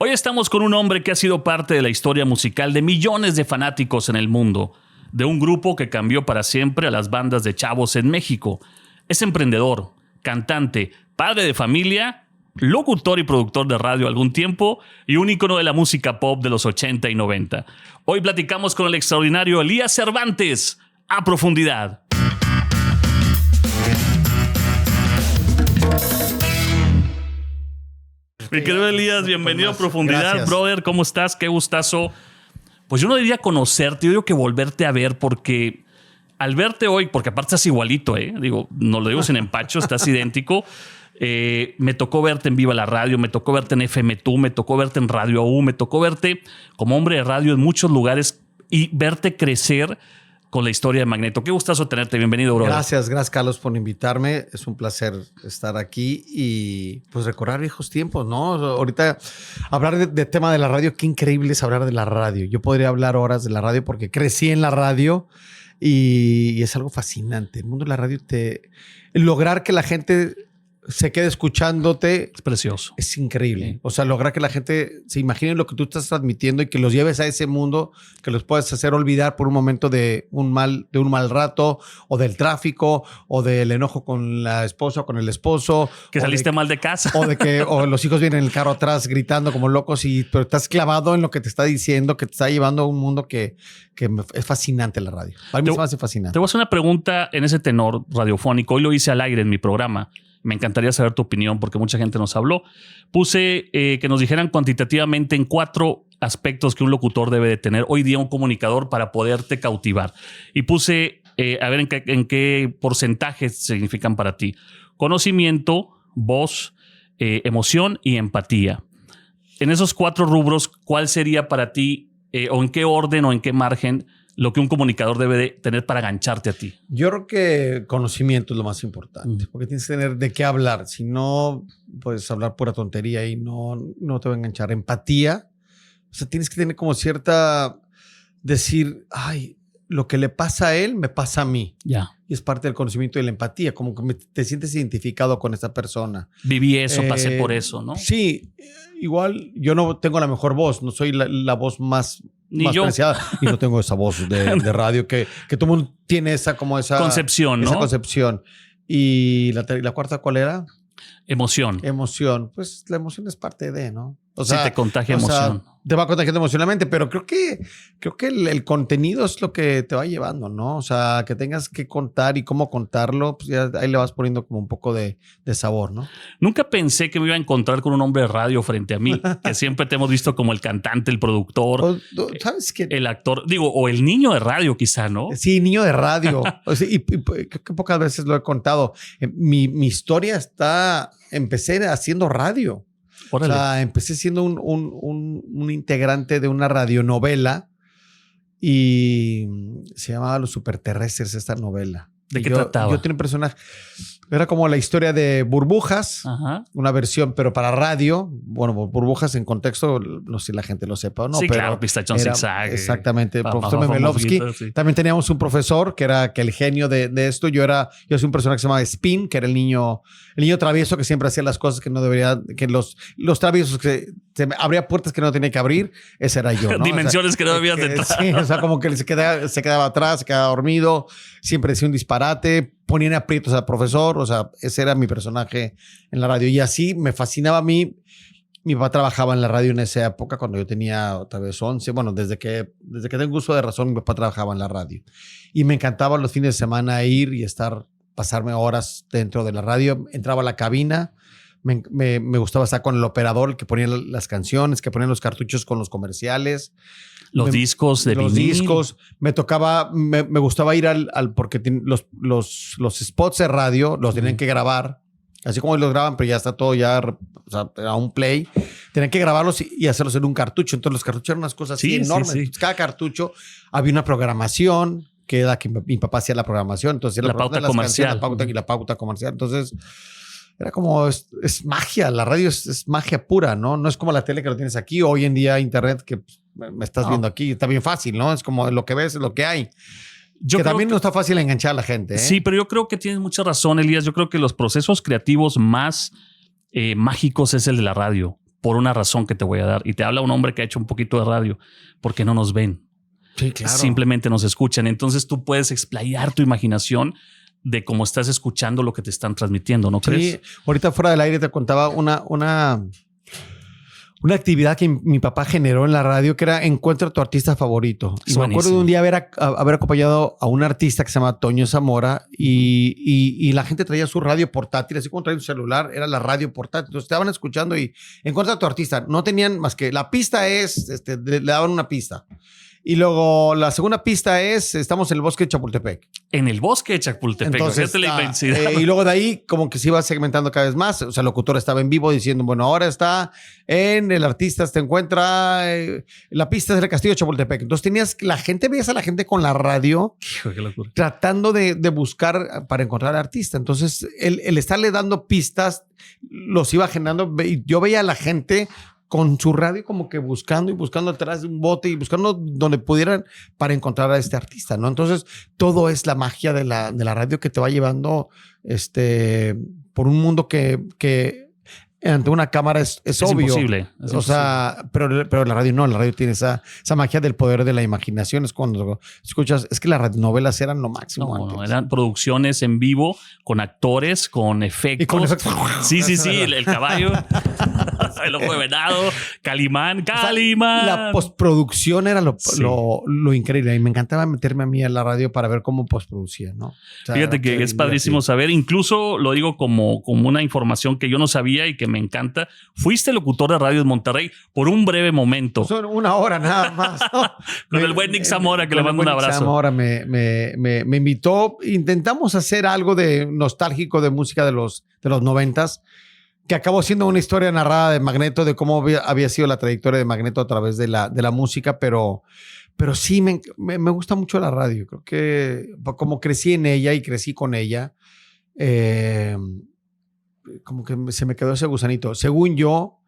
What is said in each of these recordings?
Hoy estamos con un hombre que ha sido parte de la historia musical de millones de fanáticos en el mundo, de un grupo que cambió para siempre a las bandas de chavos en México. Es emprendedor, cantante, padre de familia, locutor y productor de radio algún tiempo y un ícono de la música pop de los 80 y 90. Hoy platicamos con el extraordinario Elías Cervantes a profundidad. Mi querido Elías, bienvenido a Profundidad. Gracias. Brother, ¿cómo estás? Qué gustazo. Pues yo no diría conocerte, yo digo que volverte a ver, porque al verte hoy, porque aparte estás igualito, digo, no lo digo sin empacho, estás idéntico. Me tocó verte en Viva la Radio, me tocó verte en FM2, me tocó verte en Radio U, me tocó verte como hombre de radio en muchos lugares y verte crecer con la historia de Magneto. Qué gustazo tenerte. Bienvenido, brother. Gracias, Carlos, por invitarme. Es un placer estar aquí y pues recordar viejos tiempos, ¿no? Ahorita hablar de tema de la radio, qué increíble es hablar de la radio. Yo podría hablar horas de la radio porque crecí en la radio y es algo fascinante. El mundo de la radio, lograr que la gente se quede escuchándote. Es precioso. Es increíble. Sí. O sea, lograr que la gente se imagine lo que tú estás transmitiendo y que los lleves a ese mundo, que los puedas hacer olvidar por un momento de un mal rato, o del tráfico, o del enojo con la esposa o con el esposo. Que saliste mal de casa. O los hijos vienen en el carro atrás gritando como locos, pero estás clavado en lo que te está diciendo, que te está llevando a un mundo que es fascinante la radio. Para mí se me hace fascinante. Te voy a hacer una pregunta en ese tenor radiofónico. Hoy lo hice al aire en mi programa. Me encantaría saber tu opinión porque mucha gente nos habló. Puse que nos dijeran cuantitativamente en 4 aspectos que un locutor debe de tener hoy día un comunicador para poderte cautivar. Y puse a ver en qué porcentajes significan para ti. Conocimiento, voz, emoción y empatía. En esos 4 rubros, ¿cuál sería para ti o en qué orden o en qué margen lo que un comunicador debe de tener para gancharte a ti? Yo creo que conocimiento es lo más importante, porque tienes que tener de qué hablar. Si no, puedes hablar pura tontería y no te va a enganchar. Empatía, o sea, tienes que tener como cierta, decir, ay, lo que le pasa a él me pasa a mí. Ya. Y es parte del conocimiento y la empatía, como que te sientes identificado con esa persona. Viví eso, pasé por eso, ¿no? Sí, igual yo no tengo la mejor voz, no soy la voz más preciada y no tengo esa voz de radio que todo el mundo tiene esa concepción, ¿no? Esa concepción. ¿Y la cuarta cuál era? Emoción. Emoción. Pues la emoción es parte de, ¿no? O sea, sí, te contagia emoción. Te va contagiando emocionalmente, pero creo que el contenido es lo que te va llevando, ¿no? O sea, que tengas que contar y cómo contarlo, pues ya ahí le vas poniendo como un poco de sabor, ¿no? Nunca pensé que me iba a encontrar con un hombre de radio frente a mí, que siempre te hemos visto como el cantante, el productor, ¿sabes qué? El actor, o el niño de radio quizá, ¿no? Sí, niño de radio. O sea, y creo que pocas veces lo he contado. Mi historia empecé haciendo radio. Órale. O sea, empecé siendo un integrante de una radionovela y se llamaba Los Superterrestres, esta novela. ¿De qué trataba? Yo tenía un personaje. Era como la historia de Burbujas, ajá, una versión, pero para radio. Bueno, Burbujas en contexto, no sé si la gente lo sepa o no. Sí, pero claro, Pistachón Zigzag. Exactamente, el profesor Memelovsky. Sí. También teníamos un profesor que era el genio de esto. Yo soy un personaje que se llamaba Spin, que era el niño travieso que siempre hacía las cosas que no debería, que los traviesos que abría puertas que no tenía que abrir. Ese era yo, ¿no? Dimensiones que no debías de entrar. Sí, o sea, como que se quedaba atrás, se quedaba dormido, siempre decía un disparate, ponían aprietos al profesor, o sea, ese era mi personaje en la radio. Y así me fascinaba a mí. Mi papá trabajaba en la radio en esa época, cuando yo tenía otra vez 11. Bueno, desde que tengo uso de razón, mi papá trabajaba en la radio. Y me encantaba los fines de semana ir y pasarme horas dentro de la radio. Entraba a la cabina. Me gustaba estar con el operador, el que ponía las canciones, que ponía los cartuchos con los comerciales. Los discos de los vinil. Discos. Me gustaba ir porque los spots de radio los tenían que grabar. Así como los graban, pero ya está todo o sea, a un play. Tenían que grabarlos y hacerlos en un cartucho. Entonces los cartuchos eran unas cosas así enormes. Sí. Cada cartucho había una programación, que era que mi papá hacía la programación. Entonces era la pauta comercial. La pauta comercial. Entonces era como, es magia. La radio es magia pura, ¿no? No es como la tele que lo tienes aquí. Hoy en día internet que me estás viendo aquí. Está bien fácil, ¿no? Es como lo que ves, es lo que hay. Que también no está fácil enganchar a la gente, ¿eh? Sí, pero yo creo que tienes mucha razón, Elías. Yo creo que los procesos creativos más mágicos es el de la radio. por una razón que te voy a dar. Y te habla un hombre que ha hecho un poquito de radio porque no nos ven. Sí, claro. Simplemente nos escuchan. Entonces tú puedes explayar tu imaginación de cómo estás escuchando lo que te están transmitiendo, ¿no crees? Sí, ahorita fuera del aire te contaba una actividad que mi papá generó en la radio que era Encuentra a tu artista favorito. Y me acuerdo de un día haber acompañado a un artista que se llama Toño Zamora y la gente traía su radio portátil, así como traía un celular, era la radio portátil. Entonces estaban escuchando y Encuentra a tu artista. No tenían más que la pista es, le daban una pista. Y luego la segunda pista es, estamos en el bosque de Chapultepec. En el bosque de Chapultepec. Entonces, y luego de ahí como que se iba segmentando cada vez más. O sea, el locutor estaba en vivo diciendo, bueno, ahora está en el artista, se encuentra, la pista es el castillo de Chapultepec. Entonces veías a la gente con la radio Hijo, qué locura. tratando de buscar para encontrar al artista. Entonces, el estarle dando pistas los iba generando. Yo veía a la gente con su radio como que buscando y buscando atrás de un bote y buscando donde pudieran para encontrar a este artista, ¿no? Entonces, todo es la magia de la radio que te va llevando por un mundo que ante una cámara es obvio. Imposible. O sea, pero la radio no, la radio tiene esa magia del poder de la imaginación. Es cuando escuchas, es que las radionovelas eran lo máximo antes. No, eran producciones en vivo con actores, con efectos. Y con efectos. Sí, el caballo, el ojo de venado, Calimán. O sea, la postproducción era lo increíble. Y me encantaba meterme a mí a la radio para ver cómo postproducía, ¿no? O sea, fíjate que es padrísimo saber. Incluso lo digo como una información que yo no sabía y que me encanta. Fuiste locutor de radio en Monterrey por un breve momento. Son una hora nada más, ¿no? Con el buen Nick Zamora, que le mando un abrazo. Nick Zamora me invitó. Intentamos hacer algo de nostálgico de música de los 90s, que acabó siendo una historia narrada de Magneto, de cómo había sido la trayectoria de Magneto a través de la música, pero sí me gusta mucho la radio. Creo que como crecí en ella y crecí con ella, como que se me quedó ese gusanito. Según yo,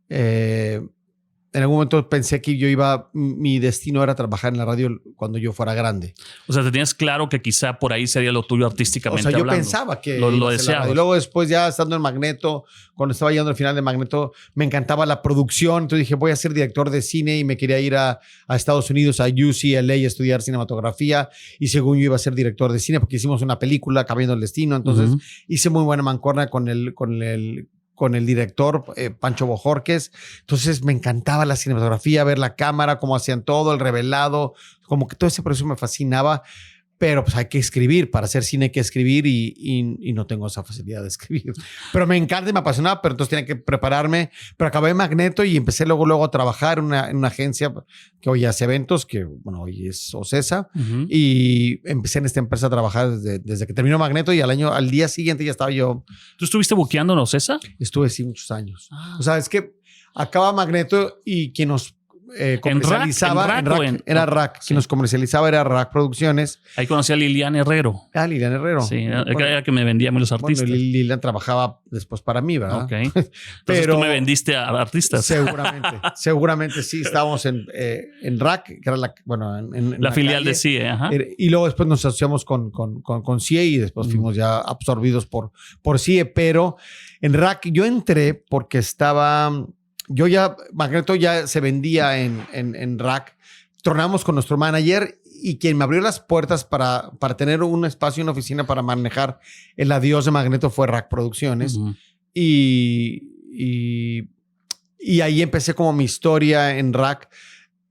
en algún momento pensé que mi destino era trabajar en la radio cuando yo fuera grande. O sea, te tenías claro que quizá por ahí sería lo tuyo artísticamente hablando. hablando. Yo pensaba que lo deseaba. Y luego después ya estando en Magneto, cuando estaba llegando al final de Magneto, me encantaba la producción. Entonces dije, voy a ser director de cine y me quería ir a Estados Unidos, a UCLA, a estudiar cinematografía. Y según yo iba a ser director de cine porque hicimos una película, Cambiando el Destino. Entonces hice muy buena mancuerna con el director Pancho Bojorquez. Entonces me encantaba la cinematografía, ver la cámara, cómo hacían todo, el revelado, como que todo ese proceso me fascinaba. Pero pues hay que escribir, para hacer cine hay que escribir y no tengo esa facilidad de escribir. Pero me encanta y me apasionaba, pero entonces tenía que prepararme. Pero acabé en Magneto y empecé luego a trabajar en una agencia que hoy hace eventos, que bueno, hoy es Ocesa. Y empecé en esta empresa a trabajar desde que terminó Magneto y al día siguiente ya estaba yo. ¿Tú estuviste buqueando en Ocesa? Estuve sí muchos años. O sea, es que acaba Magneto y quien nos comercializaba era RAC. Quien nos comercializaba era RAC Producciones. Ahí conocí a Lilian Herrero. Lilian Herrero. Sí, era que me vendía a mí los artistas. Bueno, Lilian trabajaba después para mí, ¿verdad? Ok. Pero tú me vendiste a artistas. Seguramente sí. Estábamos en RAC, que era la filial calle. de CIE. Ajá. Y luego después nos asociamos con CIE y después fuimos ya absorbidos por CIE. Pero en RAC yo entré porque Magneto ya se vendía en RAC. Tornamos con nuestro manager y quien me abrió las puertas para tener un espacio en una oficina para manejar el adiós de Magneto fue RAC Producciones. Y ahí empecé como mi historia en RAC.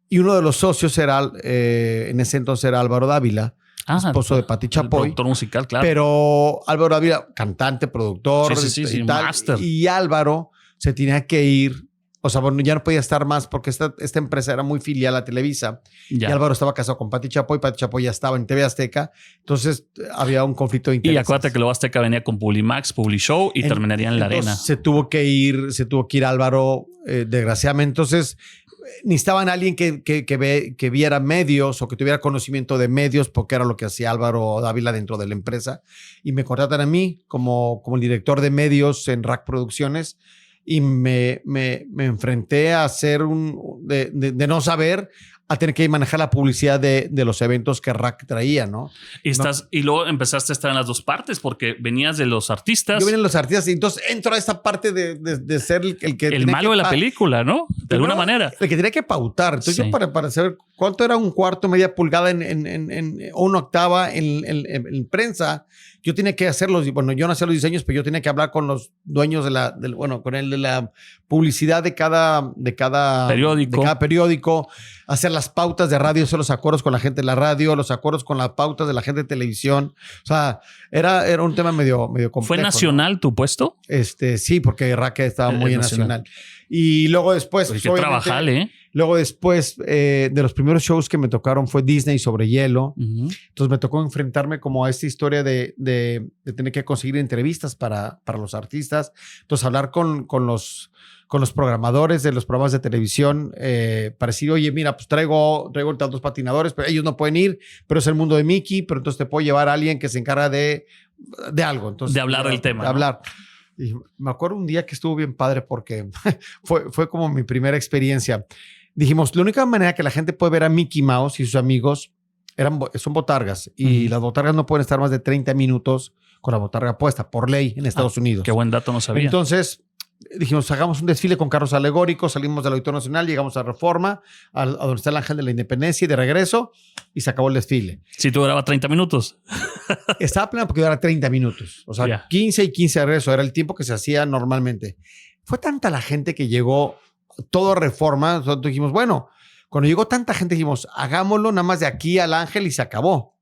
Y uno de los socios en ese entonces era Álvaro Dávila, esposo de Pati Chapoy. Productor musical, claro. Pero Álvaro Dávila, cantante, productor y tal. Master. Y Álvaro se tenía que ir. O sea, bueno, ya no podía estar más porque esta empresa era muy filial a Televisa. Ya. Y Álvaro estaba casado con Pati Chapoy. Pati Chapoy ya estaba en TV Azteca. Entonces había un conflicto de intereses. Y acuérdate que luego Azteca venía con Publimax, Publishow y terminaría en la arena. Se tuvo que ir Álvaro, desgraciadamente. Entonces necesitaban a alguien que viera medios o que tuviera conocimiento de medios, porque era lo que hacía Álvaro Dávila dentro de la empresa. Y me contratan a mí como el director de medios en RAC Producciones. Y me enfrenté a hacer de no saber a tener que manejar la publicidad de los eventos que RAC traía, ¿no? Y luego empezaste a estar en las dos partes porque venías de los artistas. Yo venía de los artistas y entonces entro a esta parte de ser el que... El malo de la película, ¿no? De alguna manera. El que tenía que pautar. Entonces yo para saber cuánto era un cuarto, media pulgada o una octava en prensa, yo tenía que hacerlos. Bueno, yo no hacía los diseños, pero yo tenía que hablar con los dueños con el de la publicidad de cada periódico, hacer las pautas de radio, hacer los acuerdos con la gente de la radio, los acuerdos con las pautas de la gente de televisión. O sea, era un tema medio complejo. ¿Fue nacional, ¿no? Tu puesto? Sí, porque Raque estaba muy nacional. Y luego después... Pues hay que trabajar, ¿eh? Luego después, de los primeros shows que me tocaron fue Disney sobre hielo. Entonces me tocó enfrentarme como a esta historia de tener que conseguir entrevistas para los artistas. Entonces hablar con los programadores de los programas de televisión para decir, oye, mira, pues traigo tantos patinadores, pero ellos no pueden ir, pero es el mundo de Mickey, pero entonces te puedo llevar a alguien que se encarga de algo. Entonces, de hablar del tema. De hablar. Y me acuerdo un día que estuvo bien padre porque fue como mi primera experiencia. Dijimos, la única manera que la gente puede ver a Mickey Mouse y sus amigos son botargas. Y las botargas no pueden estar más de 30 minutos con la botarga puesta, por ley en Estados Unidos. Qué buen dato, no sabía. Entonces dijimos, hagamos un desfile con carros alegóricos, salimos del Auditorio Nacional, llegamos a Reforma, a donde está el Ángel de la Independencia y de regreso, y se acabó el desfile. Si tú duraba 30 minutos. Estaba planeado porque durara 30 minutos. O sea, 15 y 15 de regreso. Era el tiempo que se hacía normalmente. Fue tanta la gente que llegó todo Reforma. Nosotros dijimos, bueno, cuando llegó tanta gente dijimos, hagámoslo nada más de aquí al Ángel y se acabó.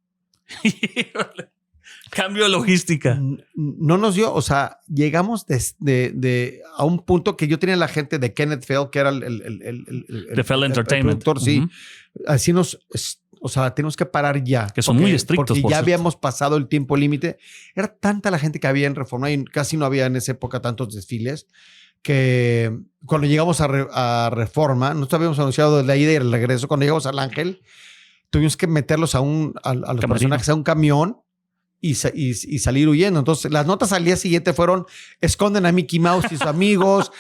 Cambio de logística. No nos dio, o sea, llegamos a un punto que yo tenía la gente de Kenneth Fell, que era de Fell Entertainment. Productor, sí. Así o sea, tenemos que parar ya. Que son muy estrictos. Porque ya habíamos pasado el tiempo límite. Era tanta la gente que había en Reforma y casi no había en esa época tantos desfiles que cuando llegamos a Reforma, nosotros habíamos anunciado la ida y el regreso. Cuando llegamos al Ángel, tuvimos que meterlos a los personajes a un camión y salir huyendo. Entonces, las notas al día siguiente fueron: esconden a Mickey Mouse y sus amigos.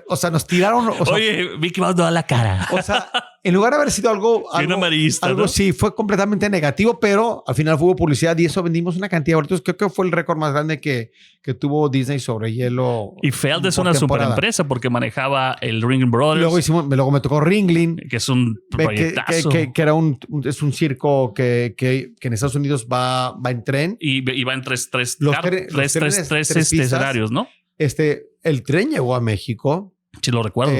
O sea, nos tiraron. Oye, Mickey Mouse no da la cara. O sea, en lugar de haber sido algo amarillista, ¿no? Sí, fue completamente negativo, pero al final hubo publicidad y eso vendimos una cantidad de boletos. Creo que fue el récord más grande que tuvo Disney sobre hielo. Y Feld es una super empresa porque manejaba el Ringling Brothers. Luego me tocó Ringling, que es un proyectazo. Que era es un circo que en Estados Unidos va en tren. Y va en tres tres escenarios, ¿no? El tren llegó a México. Sí, lo recuerdo.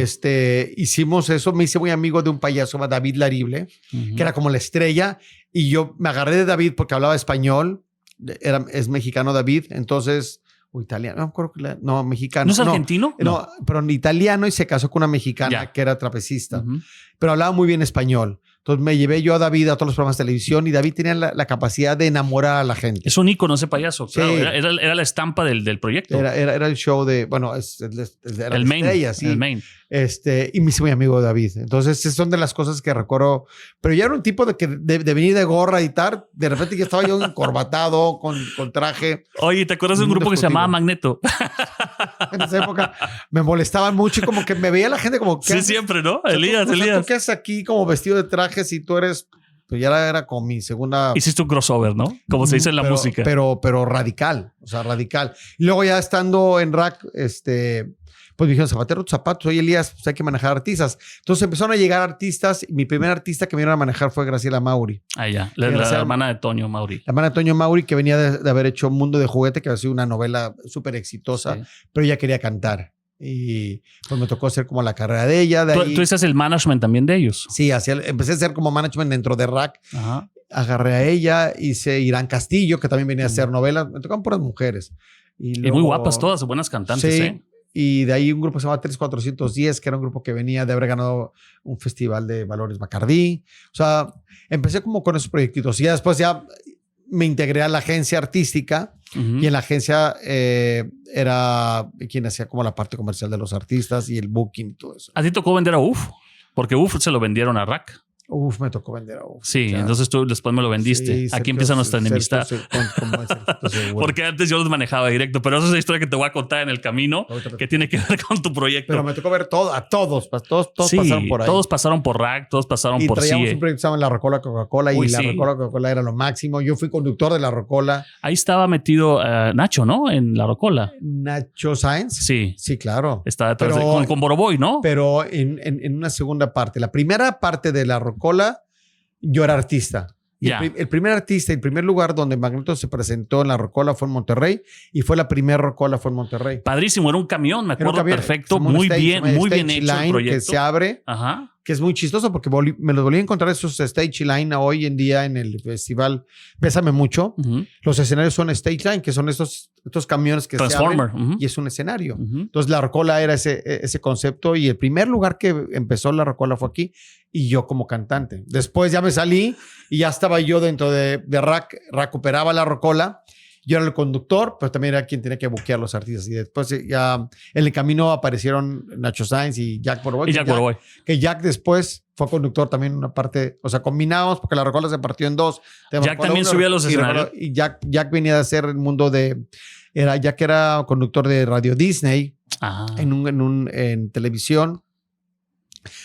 Hicimos eso. Me hice muy amigo de un payaso, David Larible, que era como la estrella. Y yo me agarré de David porque hablaba español. Es mexicano David. Entonces, o italiano. No me acuerdo mexicano. ¿No es argentino? No, pero italiano, y se casó con una mexicana que era trapecista. Pero hablaba muy bien español. Entonces me llevé yo a David a todos los programas de televisión y David tenía la capacidad de enamorar a la gente. Es un ícono ese payaso. Sí. Claro, era la estampa del proyecto. Era el show de, bueno, era el main. Estrella, sí. El main. Y me hice muy amigo de David. Entonces, son de las cosas que recuerdo. Pero ya era un tipo de venir de gorra y tal. De repente ya estaba yo encorbatado, con traje. Oye, ¿te acuerdas de un grupo que se llamaba Magneto? En esa época me molestaban mucho y como que me veía la gente como... Sí, siempre, ¿no? Elías. ¿Tú qué haces aquí como vestido de trajes y tú eres... Pues ya era como mi segunda... Hiciste un crossover, ¿no? Como se dice en la música. Pero radical. O sea, radical. Y luego ya estando en RAC, pues me dijeron, zapatero tus zapatos. Oye, Elías, pues hay que manejar artistas. Entonces empezaron a llegar artistas. Y mi primer artista que me vieron a manejar fue Graciela Mauri. Ah, ya. La hermana de Toño Mauri. La hermana de Toño Mauri, que venía de haber hecho Mundo de Juguete, que había sido una novela súper exitosa, sí. Pero ella quería cantar. Y pues me tocó hacer como la carrera de ella. ¿Tú hiciste el management también de ellos? Sí, empecé a hacer como management dentro de RAC. Ajá. Agarré a ella, hice Irán Castillo, que también venía a hacer novelas. Me tocaban puras mujeres. Y muy guapas todas, buenas cantantes. Sí. Y de ahí un grupo que se llama 3410, que era un grupo que venía de haber ganado un festival de valores Bacardí. O sea, empecé como con esos proyectitos. Y ya después ya me integré a la agencia artística. Y en la agencia era quien hacía como la parte comercial de los artistas y el booking y todo eso. ¿A ti tocó vender a UF? Porque UF se lo vendieron a RAC. Uf, me tocó vender. Sí, entonces tú después me lo vendiste. Sí, Aquí empieza nuestra enemistad. Seguro. Porque antes yo los manejaba directo, pero esa es la historia que te voy a contar en el camino que tiene que ver con tu proyecto. Pero me tocó ver a todos sí, pasaron por ahí. Todos pasaron por RAC, todos pasaron por CIE. Y un proyecto que se llama La Rocola Coca-Cola y La Rocola Coca-Cola era lo máximo. Yo fui conductor de La Rocola. Ahí estaba metido Nacho, ¿no? En La Rocola. Nacho Sáenz. Sí. Sí, claro. Estaba detrás con Boroboy, ¿no? Pero en una segunda parte. La primera parte de La Rocola, yo era artista. Y el primer artista, el primer lugar donde Magneto se presentó en La Rocola fue en Monterrey y fue la primera Rocola fue en Monterrey. Padrísimo, era un camión, me acuerdo perfecto, muy bien hecho el proyecto. Que se abre, que es muy chistoso porque me los volví a encontrar esos stage line hoy en día en el festival Bésame Mucho. Los escenarios son stage line, que son estos camiones que se abren y es un escenario. Entonces La Rocola era ese concepto y el primer lugar que empezó La Rocola fue aquí y yo como cantante. Después ya me salí y ya estaba yo dentro de RAC operaba La Rocola. Yo era el conductor, pero también era quien tenía que buquear a los artistas. Y después ya en el camino aparecieron Nacho Sáenz y Jack Boroboy. Que Jack después fue conductor también una parte, o sea, combinados porque La Rocola se partió en dos. Jack también subía a los escenarios. Y Jack venía de hacer el mundo Jack era conductor de Radio Disney en televisión.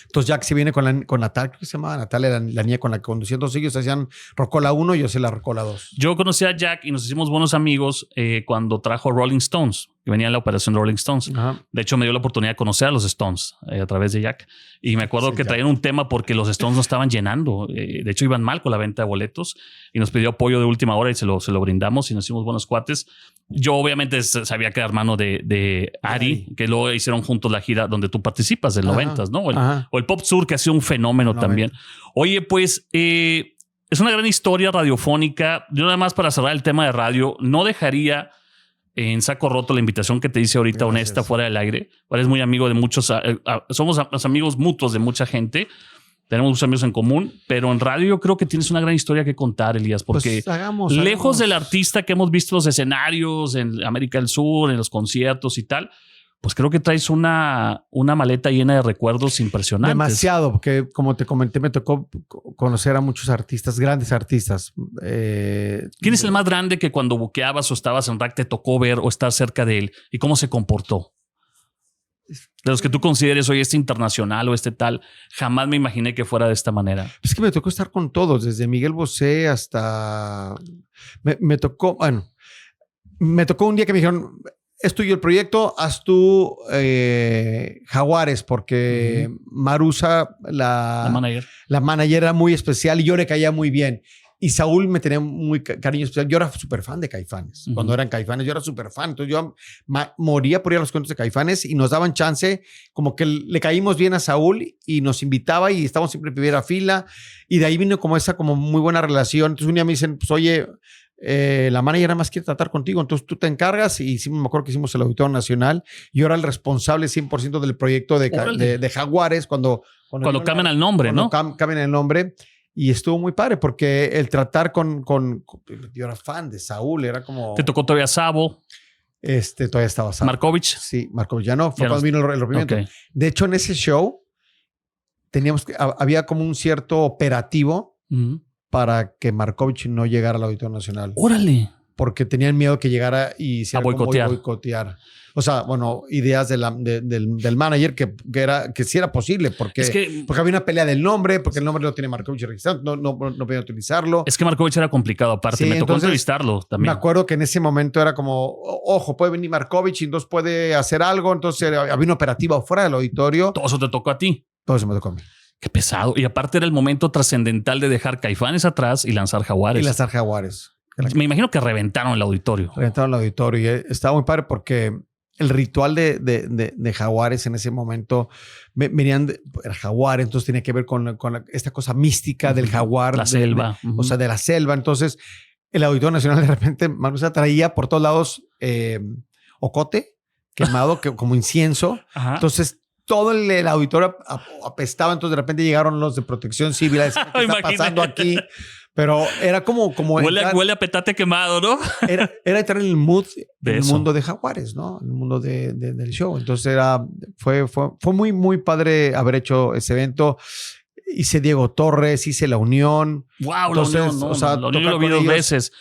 Entonces Jack se viene con Natal, creo que se llamaba Natal, era la niña con la que conducía. Entonces ellos hacían Rocola 1 y yo hacía la Rocola 2. Yo conocí a Jack y nos hicimos buenos amigos cuando trajo Rolling Stones, que venía en la operación de Rolling Stones. De hecho, me dio la oportunidad de conocer a los Stones a través de Jack. Y me acuerdo que traían un tema porque los Stones no estaban llenando. De hecho, iban mal con la venta de boletos y nos pidió apoyo de última hora y se lo brindamos y nos hicimos buenos cuates. Yo obviamente sabía que era hermano de Ari, que luego hicieron juntos la gira donde tú participas del 90s, ¿no? O el Pop Sur, que ha sido un fenómeno también. Oye, pues es una gran historia radiofónica. Yo nada más para cerrar el tema de radio, no dejaría en saco roto la invitación que te hice ahorita, honesta, fuera del aire. Eres muy amigo de muchos, somos amigos mutuos de mucha gente. Tenemos muchos amigos en común, pero en radio yo creo que tienes una gran historia que contar, Elías, porque pues lejos del artista que hemos visto en los escenarios, en América del Sur, en los conciertos y tal, pues creo que traes una maleta llena de recuerdos impresionantes. Demasiado, porque como te comenté, me tocó conocer a muchos artistas, grandes artistas. ¿Quién es el más grande que cuando buqueabas o estabas en RAC te tocó ver o estar cerca de él? ¿Y cómo se comportó? De los que tú consideres hoy internacional o tal, jamás me imaginé que fuera de esta manera. Es que me tocó estar con todos, desde Miguel Bosé hasta... Me tocó un día que me dijeron, es tuyo el proyecto, haz tú Jaguares, porque Marusa, la manager era muy especial y yo le caía muy bien. Y Saúl me tenía muy cariño especial. Yo era súper fan de Caifanes. Cuando eran Caifanes, yo era súper fan. Entonces yo moría por ir a los conciertos de Caifanes y nos daban chance, como que le caímos bien a Saúl y nos invitaba y estábamos siempre en primera fila. Y de ahí vino como esa como muy buena relación. Entonces un día me dicen, pues oye, la manager nada más quiere tratar contigo, entonces tú te encargas. Y sí, me acuerdo que hicimos el Auditorio Nacional. Yo era el responsable 100% del proyecto de Jaguares cuando cambian el nombre, ¿no? Cambian el nombre. Y estuvo muy padre porque el tratar con yo era fan de Saúl, era como... ¿Te tocó todavía Sabo? Todavía estaba Sabo. ¿Markovich? Sí, Markovich ya no. Fue cuando vino el rompimiento. Okay. De hecho, en ese show había como un cierto operativo para que Markovich no llegara al Auditorio Nacional. ¡Órale! Porque tenían miedo que llegara y a boicotear. O sea, bueno, ideas del manager que sí era posible porque había una pelea del nombre, porque el nombre lo tiene Markovich registrado, no podía utilizarlo. Es que Markovich era complicado aparte, sí, me tocó entrevistarlo también. Me acuerdo que en ese momento era como, ojo, puede venir Markovich y entonces puede hacer algo, entonces había una operativa fuera del auditorio. Todo eso te tocó a ti. Todo eso me tocó a mí. Qué pesado. Y aparte era el momento trascendental de dejar Caifanes atrás y lanzar Jaguares. Me imagino que reventaron el auditorio. Y estaba muy padre porque el ritual de Jaguares en ese momento venían el jaguar, entonces tenía que ver con esta cosa mística del jaguar. La selva. O sea, de la selva. Entonces, el Auditorio Nacional de repente, Manusa traía por todos lados ocote quemado, como incienso. Ajá. Entonces, todo el auditorio apestaba. Entonces, de repente llegaron los de Protección Civil a decir, ¿qué está pasando aquí? Pero era como huele a petate quemado, ¿no? Era entrar en el mood del mundo de Jaguares, ¿no? En el mundo del show. Entonces fue muy, muy padre haber hecho ese evento. hice Diego Torres, hice La Unión. Wow, Entonces, La Unión, no, o sea, La Unión tocar lo vi con dos ellos, veces.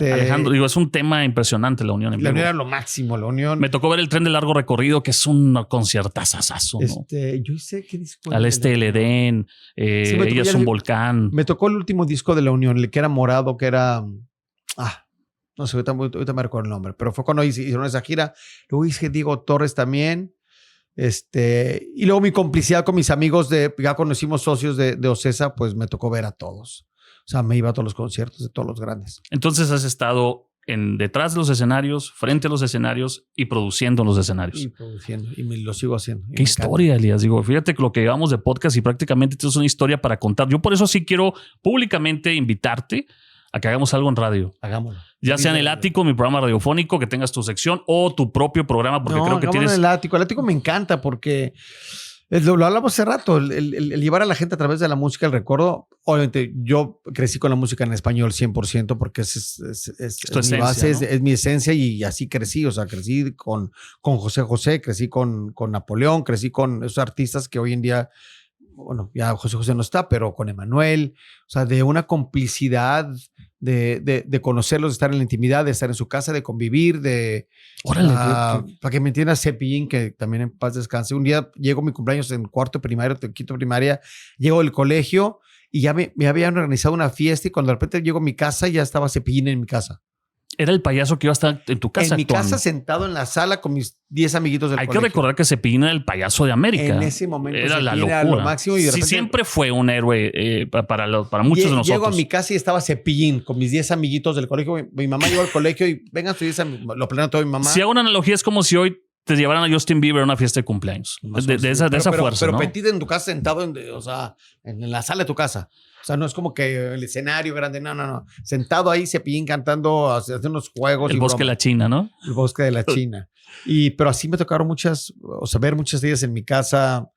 Alejandro, digo, es un tema impresionante La Unión en La vivo. Unión era lo máximo, La Unión. Me tocó ver el Tren de Largo Recorrido, que es un conciertazazazo, ¿no? Yo hice qué disco. Al este del Edén, Ella es un volcán. Me tocó el último disco de La Unión, el que era morado, que era... no sé, ahorita me recuerdo el nombre, pero fue cuando hicieron esa gira. Luego hice Diego Torres también. Y luego mi complicidad con mis amigos ya conocimos socios de Ocesa, pues me tocó ver a todos. O sea, me iba a todos los conciertos de todos los grandes. Entonces has estado detrás de los escenarios, frente a los escenarios y produciendo en los escenarios. Y produciendo, y lo sigo haciendo. Qué historia, Elías. Digo, fíjate que lo que llevamos de podcast y prácticamente esto es una historia para contar. Yo por eso sí quiero públicamente invitarte a que hagamos algo en radio. Hagámoslo. Ya sea en El Ático, mi programa radiofónico, que tengas tu sección o tu propio programa, porque creo que tienes... El Ático. El Ático me encanta porque lo hablamos hace rato, el llevar a la gente a través de la música, el recuerdo. Obviamente, yo crecí con la música en español 100% porque es mi base, ¿no? es mi esencia y así crecí. O sea, crecí con José José, crecí con Napoleón, crecí con esos artistas que hoy en día... Bueno, ya José José no está, pero con Emanuel, o sea, de una complicidad, de conocerlos, de estar en la intimidad, de estar en su casa, de convivir, para que me entiendas, Cepillín, que también en paz descanse. Un día llego mi cumpleaños en cuarto de primaria, quinto de primaria, llego del colegio y ya me habían organizado una fiesta y cuando de repente llego a mi casa ya estaba Cepillín en mi casa. Era el payaso que iba a estar en tu casa. En mi casa, sentado en la sala con mis 10 amiguitos del colegio. Hay que recordar que Cepillín era el payaso de América. En ese momento era la locura. Era lo máximo. Y de repente, siempre fue un héroe para muchos de nosotros. Llego a mi casa y estaba Cepillín con mis 10 amiguitos del colegio. Mi mamá llegó al colegio y vengan sus 10 amigos. Lo planea todo mi mamá. Si hago una analogía, es como si hoy te llevaran a Justin Bieber a una fiesta de cumpleaños. De esa fuerza, pero ¿no? Petit en tu casa sentado en la sala de tu casa. O sea, no es como que el escenario grande, no. Sentado ahí, Cepillín cantando, haciendo unos juegos. El bosque de la China, ¿no? El bosque de la China. Pero así me tocaron ver muchas de ellas en mi casa.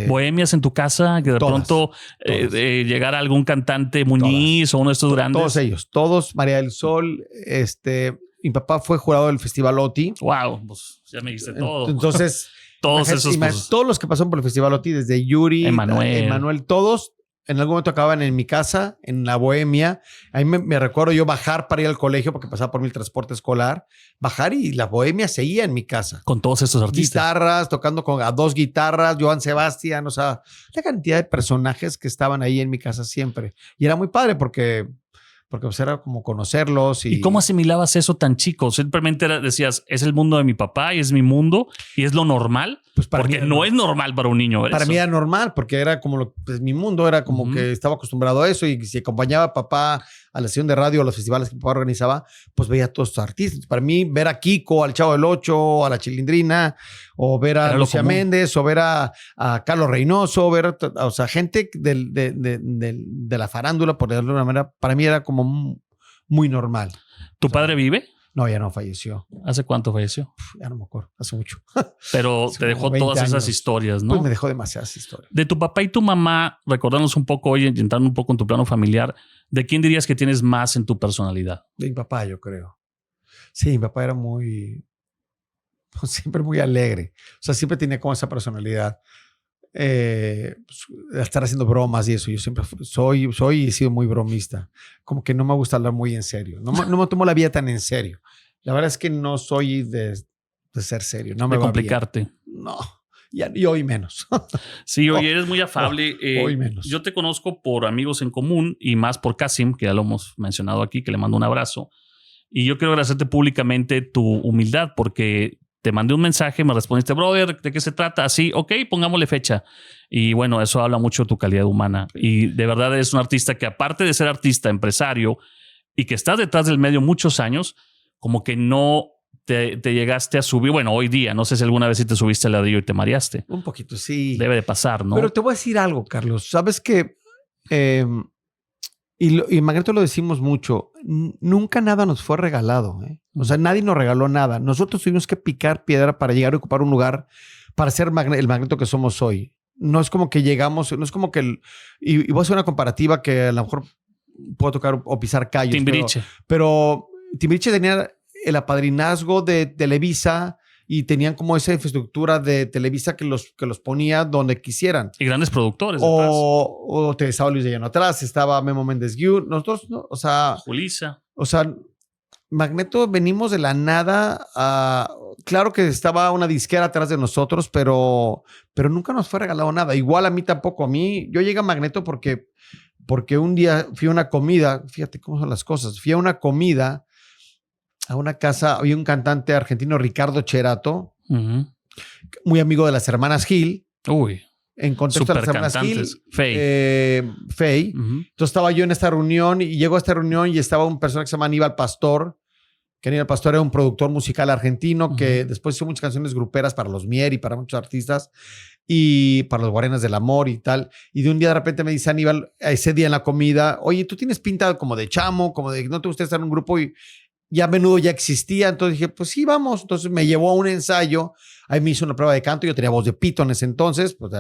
Bohemias en tu casa, que de pronto llegara algún cantante Muñiz o uno de estos grandes. Todos ellos, todos, María del Sol, mi papá fue jurado del Festival OTI. Wow, pues ya me dijiste todo. Entonces, todos los que pasaron por el Festival OTI, desde Yuri, Emanuel, todos en algún momento acababan en mi casa, en la Bohemia. Ahí me recuerdo yo bajar para ir al colegio porque pasaba por mi transporte escolar, bajar y la Bohemia seguía en mi casa. Con todos estos artistas. Guitarras, tocando a 2 guitarras, Joan Sebastián, o sea, la cantidad de personajes que estaban ahí en mi casa siempre. Y era muy padre porque pues era como conocerlos. ¿Y cómo asimilabas eso tan chico? Simplemente decías, es el mundo de mi papá y es mi mundo y es lo normal. Pues porque no es normal para un niño ver para eso. Mí era normal porque era como mi mundo era como que estaba acostumbrado a eso y si acompañaba a papá a la sesión de radio, a los festivales que papá organizaba, pues veía a todos estos artistas. Para mí, ver a Kiko, al Chavo del Ocho, a la Chilindrina, o ver a Lucía Méndez, o ver a Carlos Reynoso, o sea, gente de la farándula, por decirlo de alguna manera, para mí era como muy normal. ¿Tu padre vive? No, ya no, falleció. ¿Hace cuánto falleció? Ya no me acuerdo, hace mucho. Pero te dejó todas esas historias, ¿no? Pues me dejó demasiadas historias. De tu papá y tu mamá, recordándonos un poco hoy, entrando un poco en tu plano familiar, ¿de quién dirías que tienes más en tu personalidad? De mi papá, yo creo. Sí, mi papá era siempre muy alegre. O sea, siempre tenía como esa personalidad. Estar haciendo bromas y eso. Yo siempre soy y he sido muy bromista. Como que no me gusta hablar muy en serio. No me tomo la vida tan en serio. La verdad es que no soy de ser serio. No me de complicarte. Bien. No. Y hoy menos. Sí, hoy eres muy afable. Hoy menos. Yo te conozco por amigos en común y más por Kasim, que ya lo hemos mencionado aquí, que le mando un abrazo. Y yo quiero agradecerte públicamente tu humildad porque te mandé un mensaje, me respondiste, brother, ¿de qué se trata? Así, ok, pongámosle fecha. Y bueno, eso habla mucho de tu calidad humana. Y de verdad eres un artista que aparte de ser artista, empresario y que estás detrás del medio muchos años, como que no te llegaste a subir. Bueno, hoy día, no sé si alguna vez sí te subiste al ladrillo y te mareaste. Un poquito, sí. Debe de pasar, ¿no? Pero te voy a decir algo, Carlos. Sabes que, y Magneto lo decimos mucho, nunca nada nos fue regalado. O sea, nadie nos regaló nada. Nosotros tuvimos que picar piedra para llegar a ocupar un lugar para ser el Magneto que somos hoy. No es como que llegamos, no es como que... Y voy a hacer una comparativa que a lo mejor puedo tocar o pisar callos. Timbiriche. Pero Timbiriche tenía el apadrinazgo de Televisa y tenían como esa infraestructura de Televisa que los ponía donde quisieran. Y grandes productores. O te estaba Luis de Llano atrás, estaba Memo Méndez Guiú, nosotros, ¿no? O sea, Julissa. O sea, Magneto venimos de la nada a... Claro que estaba una disquera atrás de nosotros, pero nunca nos fue regalado nada. Igual a mí tampoco. A mí, yo llegué a Magneto porque un día fui a una comida, fíjate cómo son las cosas, fui a una comida, a una casa, había un cantante argentino, Ricardo Cherato, muy amigo de las hermanas Gil. Uy. En contexto de las hermanas Gil. Fey. Entonces estaba yo en esta reunión y llego a esta reunión y estaba un personaje que se llama Aníbal Pastor, que Aníbal Pastor era un productor musical argentino que después hizo muchas canciones gruperas para los Mier y para muchos artistas y para los Guarenas del Amor y tal. Y de un día de repente me dice Aníbal, ese día en la comida, oye, tú tienes pinta como de chamo, como de no te gusta estar en un grupo, y ya a menudo ya existía. Entonces dije, pues sí, vamos. Entonces me llevó a un ensayo. Ahí me hizo una prueba de canto. Yo tenía voz de pito en ese entonces. Pues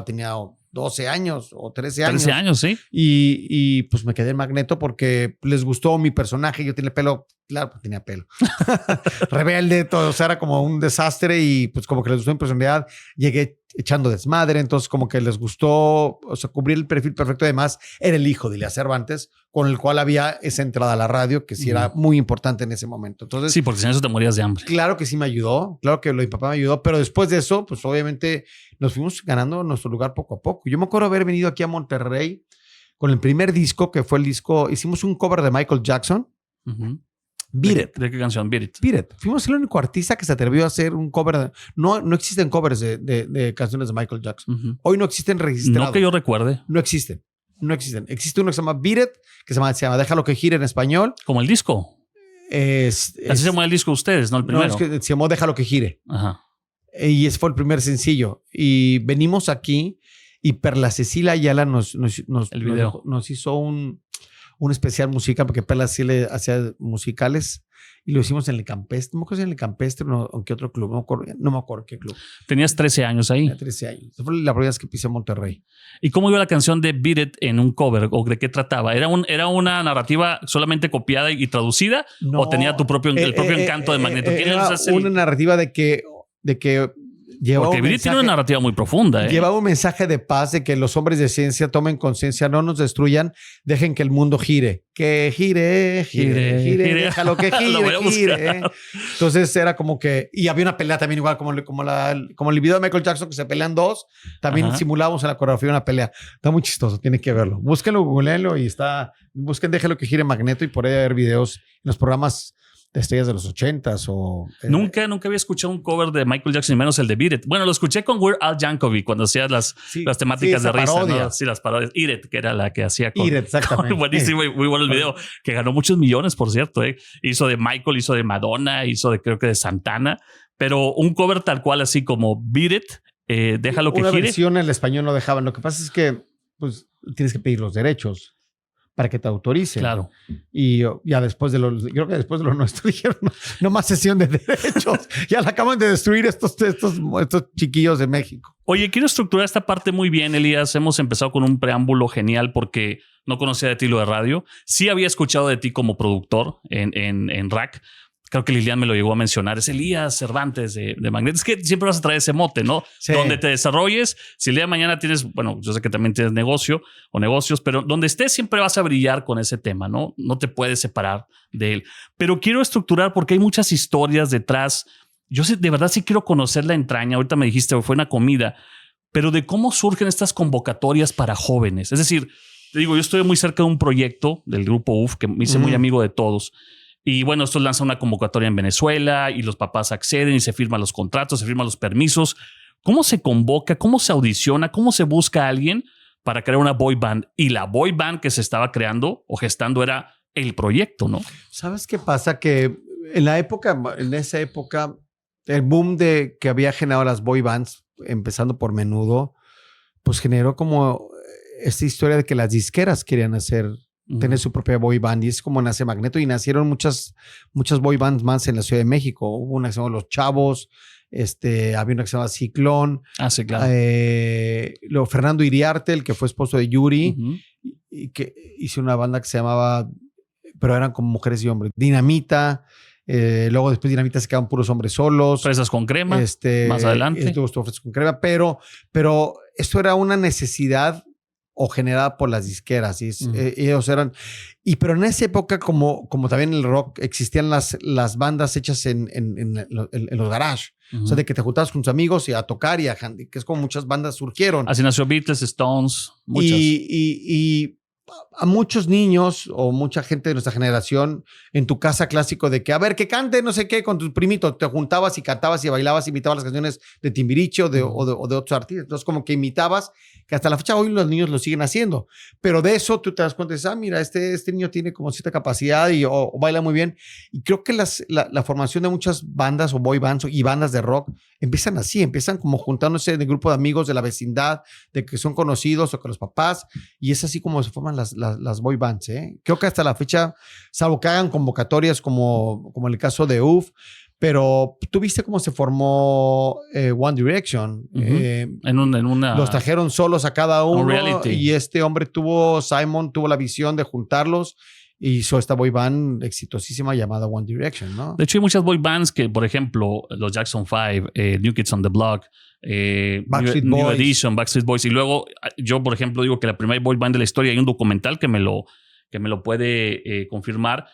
tenía 12 años o 13 años. 13 años, sí. Y pues me quedé en Magneto porque les gustó mi personaje. Yo tenía pelo, claro, pues tenía pelo. Rebelde, todo. O sea, era como un desastre y pues como que les gustó mi personalidad. Llegué echando desmadre. Entonces como que les gustó, o sea, cubrir el perfil perfecto. Además, era el hijo de Elías Cervantes, con el cual había esa entrada a la radio que sí era muy importante en ese momento. Entonces, sí, porque si no eso te morías de hambre. Claro que sí me ayudó. Claro que lo de mi papá me ayudó. Pero después de eso, pues obviamente nos fuimos ganando nuestro lugar poco a poco. Yo me acuerdo haber venido aquí a Monterrey con el primer disco, que fue el disco, hicimos un cover de Michael Jackson. Beat It. ¿De qué canción? Beat It. Beat It. Fuimos el único artista que se atrevió a hacer un cover. No existen covers de canciones de Michael Jackson. Hoy no existen registrados. No que yo recuerde. No existen. No existen. Existe uno que se llama Beat It, que se llama Déjalo que gire en español. Como el disco. Así se llama el disco de ustedes, ¿no? El primero. No, es que se llamó Déjalo que gire. Ajá. Y ese fue el primer sencillo. Y venimos aquí y Perla Cecilia Ayala nos hizo un especial musical, porque Perla Cecilia hacía musicales y lo hicimos en el Campestre. No me acuerdo si en el Campestre o en qué otro club. No me acuerdo qué club. Tenías 13 años ahí. Tenía 13 años. Esa fue la primera vez que pisé Monterrey. ¿Y cómo iba la canción de Beat It en un cover? ¿O de qué trataba? ¿Era una narrativa solamente copiada y traducida? No, ¿o tenía el propio encanto de Magneto? Era una narrativa de que porque Beat It tiene una narrativa muy profunda. Llevaba un mensaje de paz, de que los hombres de ciencia tomen conciencia, no nos destruyan, dejen que el mundo gire. Que gire, déjalo que gire. Entonces era como que... Y había una pelea también igual como el video de Michael Jackson, que se pelean dos. También simulábamos en la coreografía una pelea. Está muy chistoso, tienen que verlo. Búsquenlo, googleenlo y busquen Déjalo que gire Magneto y por ahí haber videos en los programas de estrellas de los 80s o... Nunca había escuchado un cover de Michael Jackson, y menos el de Beat It. Bueno, lo escuché con Weird Al Yankovic cuando hacía las temáticas de risa, ¿no? Sí, las parodias. Eat It, que era la que hacía con... Eat It, exactamente. Buenísimo y muy bueno el video, que ganó muchos millones, por cierto. Hizo de Michael, hizo de Madonna, hizo creo que de Santana, pero un cover tal cual así como Beat It, Déjalo que gire. Una versión en el español no dejaban. Lo que pasa es que pues tienes que pedir los derechos para que te autoricen. Claro. Y ya después de creo que después de lo nuestro dijeron, no más sesión de derechos. Ya la acaban de destruir estos chiquillos de México. Oye, quiero estructurar esta parte muy bien, Elías. Hemos empezado con un preámbulo genial porque no conocía de ti lo de radio. Sí había escuchado de ti como productor en RAC. Creo que Lilian me lo llegó a mencionar. Es Elías Cervantes de Magneto. Es que siempre vas a traer ese mote, ¿no? Sí. Donde te desarrolles. Si el día de mañana tienes, bueno, yo sé que también tienes negocio o negocios, pero donde estés siempre vas a brillar con ese tema, ¿no? No te puedes separar de él. Pero quiero estructurar porque hay muchas historias detrás. Yo sé, de verdad sí quiero conocer la entraña. Ahorita me dijiste, fue una comida, pero de cómo surgen estas convocatorias para jóvenes. Es decir, te digo, yo estoy muy cerca de un proyecto del grupo UF que me hice muy amigo de todos. Y bueno, esto lanza una convocatoria en Venezuela y los papás acceden y se firman los contratos, se firman los permisos. ¿Cómo se convoca? ¿Cómo se audiciona? ¿Cómo se busca a alguien para crear una boy band? Y la boy band que se estaba creando o gestando era el proyecto, ¿no? ¿Sabes qué pasa? Que en esa época, el boom que había generado las boy bands, empezando por Menudo, pues generó como esta historia de que las disqueras querían tener su propia boy band, y es como nace Magneto, y nacieron muchas boy bands más en la Ciudad de México. Hubo una que se llama Los Chavos, había una que se llama Ciclón. Ah, sí, claro. Luego Fernando Iriarte, el que fue esposo de Yuri, y que hizo una banda que se llamaba, pero eran como mujeres y hombres, Dinamita. Luego después Dinamita se quedaron puros hombres solos. Fresas con crema, más adelante. Estuvo Fresas con crema, pero esto era una necesidad o generada por las disqueras. Y ellos eran... pero en esa época, como también el rock, existían las bandas hechas en los garages. O sea, de que te juntabas con tus amigos y a tocar que es como muchas bandas surgieron. Así nació Beatles, Stones, muchas. Y a muchos niños o mucha gente de nuestra generación en tu casa clásico de que, a ver, que cante no sé qué con tu primito, te juntabas y cantabas y bailabas, imitabas las canciones de Timbiriche o de otros artistas. Entonces, como que imitabas, que hasta la fecha hoy los niños lo siguen haciendo. Pero de eso tú te das cuenta y dices, mira, este niño tiene como cierta capacidad o baila muy bien. Y creo que la formación de muchas bandas o boy bands y bandas de rock empiezan así, empiezan como juntándose en el grupo de amigos de la vecindad, de que son conocidos o con los papás, y es así como se forman las boy bands. Creo que hasta la fecha, salvo que hagan convocatorias como en el caso de UF, pero tú viste cómo se formó One Direction. Los trajeron solos a cada uno y este hombre Simon tuvo la visión de juntarlos y hizo esta boy band exitosísima llamada One Direction, ¿no? De hecho, hay muchas boy bands que, por ejemplo, los Jackson 5, New Kids on the Block, New Edition, Backstreet Boys. Y luego yo, por ejemplo, digo que la primera boy band de la historia, hay un documental que me lo puede confirmar,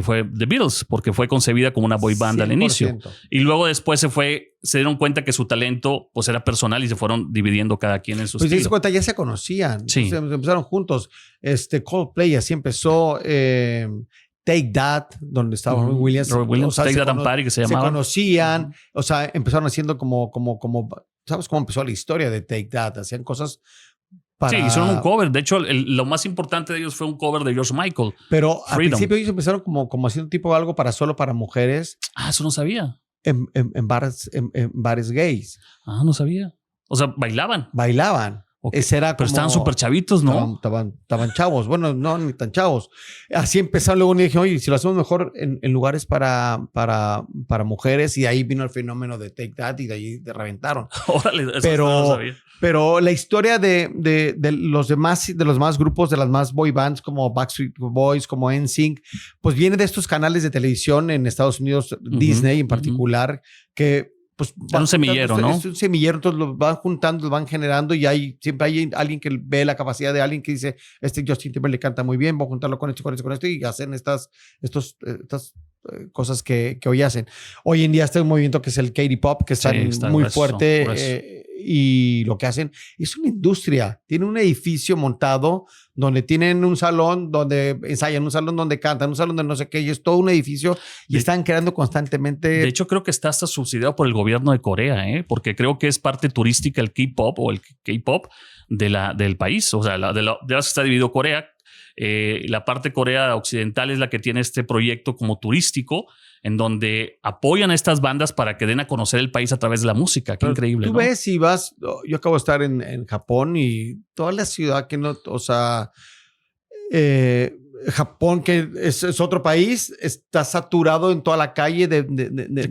fue The Beatles, porque fue concebida como una boy band 100%. Al inicio. Y luego después se dieron cuenta que su talento pues era personal y se fueron dividiendo cada quien en su estilo. Pues se cuenta, ya se conocían. Sí. Empezaron juntos. Coldplay así empezó. Take That, donde estaba Robin Williams. Take That and Party, que se llamaba. Se conocían. O sea, empezaron haciendo como ¿sabes cómo empezó la historia de Take That? Hacían cosas Sí, hicieron un cover. De hecho, lo más importante de ellos fue un cover de George Michael. Pero al principio ellos empezaron como haciendo tipo algo solo para mujeres. Eso no sabía. En bares gays. No sabía. O sea, bailaban. Okay. Ese era pero estaban súper chavitos, ¿no? Estaban chavos. Bueno, no, ni tan chavos. Así empezaron. Luego dije, oye, si lo hacemos mejor en lugares para mujeres. Y ahí vino el fenómeno de Take That y de ahí reventaron. Órale, eso no lo sabía. Pero la historia de los demás grupos, de las más boy bands como Backstreet Boys, como NSYNC, pues viene de estos canales de televisión en Estados Unidos, Disney en particular, que pues es un semillero, ¿no? Es un semillero, entonces los van juntando, los van generando y siempre hay alguien que ve la capacidad de alguien que dice, Justin Timberlake canta muy bien, voy a juntarlo con esto y hacen estas cosas que hoy hacen. Hoy en día está un movimiento que es el K-pop, que está muy fuerte y lo que hacen es una industria. Tiene un edificio montado donde tienen un salón donde ensayan, un salón donde cantan, un salón donde no sé qué, y es todo un edificio y están creando constantemente. De hecho, creo que está hasta subsidiado por el gobierno de Corea, porque creo que es parte turística el K-pop o el K-pop del país. O sea, de la que está dividido Corea. La parte Corea Occidental es la que tiene este proyecto como turístico en donde apoyan a estas bandas para que den a conocer el país a través de la música. Qué increíble. Tú ves y vas, yo acabo de estar en Japón y toda la ciudad que no, o sea, Japón, que es otro país, está saturado en toda la calle de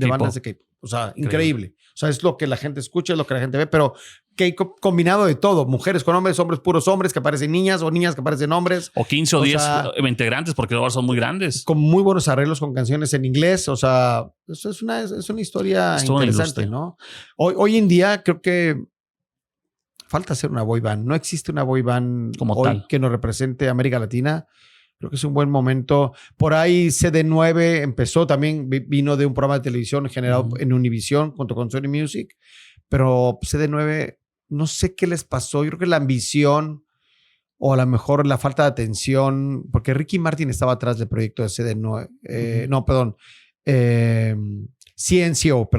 bandas de K-pop. O sea, increíble. O sea, es lo que la gente escucha, es lo que la gente ve, pero K-pop combinado de todo. Mujeres con hombres, hombres puros hombres que aparecen niñas o niñas que aparecen hombres. O 15 o 10 integrantes, porque ahora son muy grandes. Con muy buenos arreglos con canciones en inglés. O sea, eso es una historia interesante, ¿no? Hoy en día creo que falta hacer una boy band. No existe una boy band como hoy tal que nos represente a América Latina. Creo que es un buen momento. Por ahí CD9 empezó también, vino de un programa de televisión generado en Univision junto con Sony Music, pero CD9 no sé qué les pasó. Yo creo que la ambición o a lo mejor la falta de atención, porque Ricky Martin estaba atrás del proyecto de CD9. No, perdón. CNCO,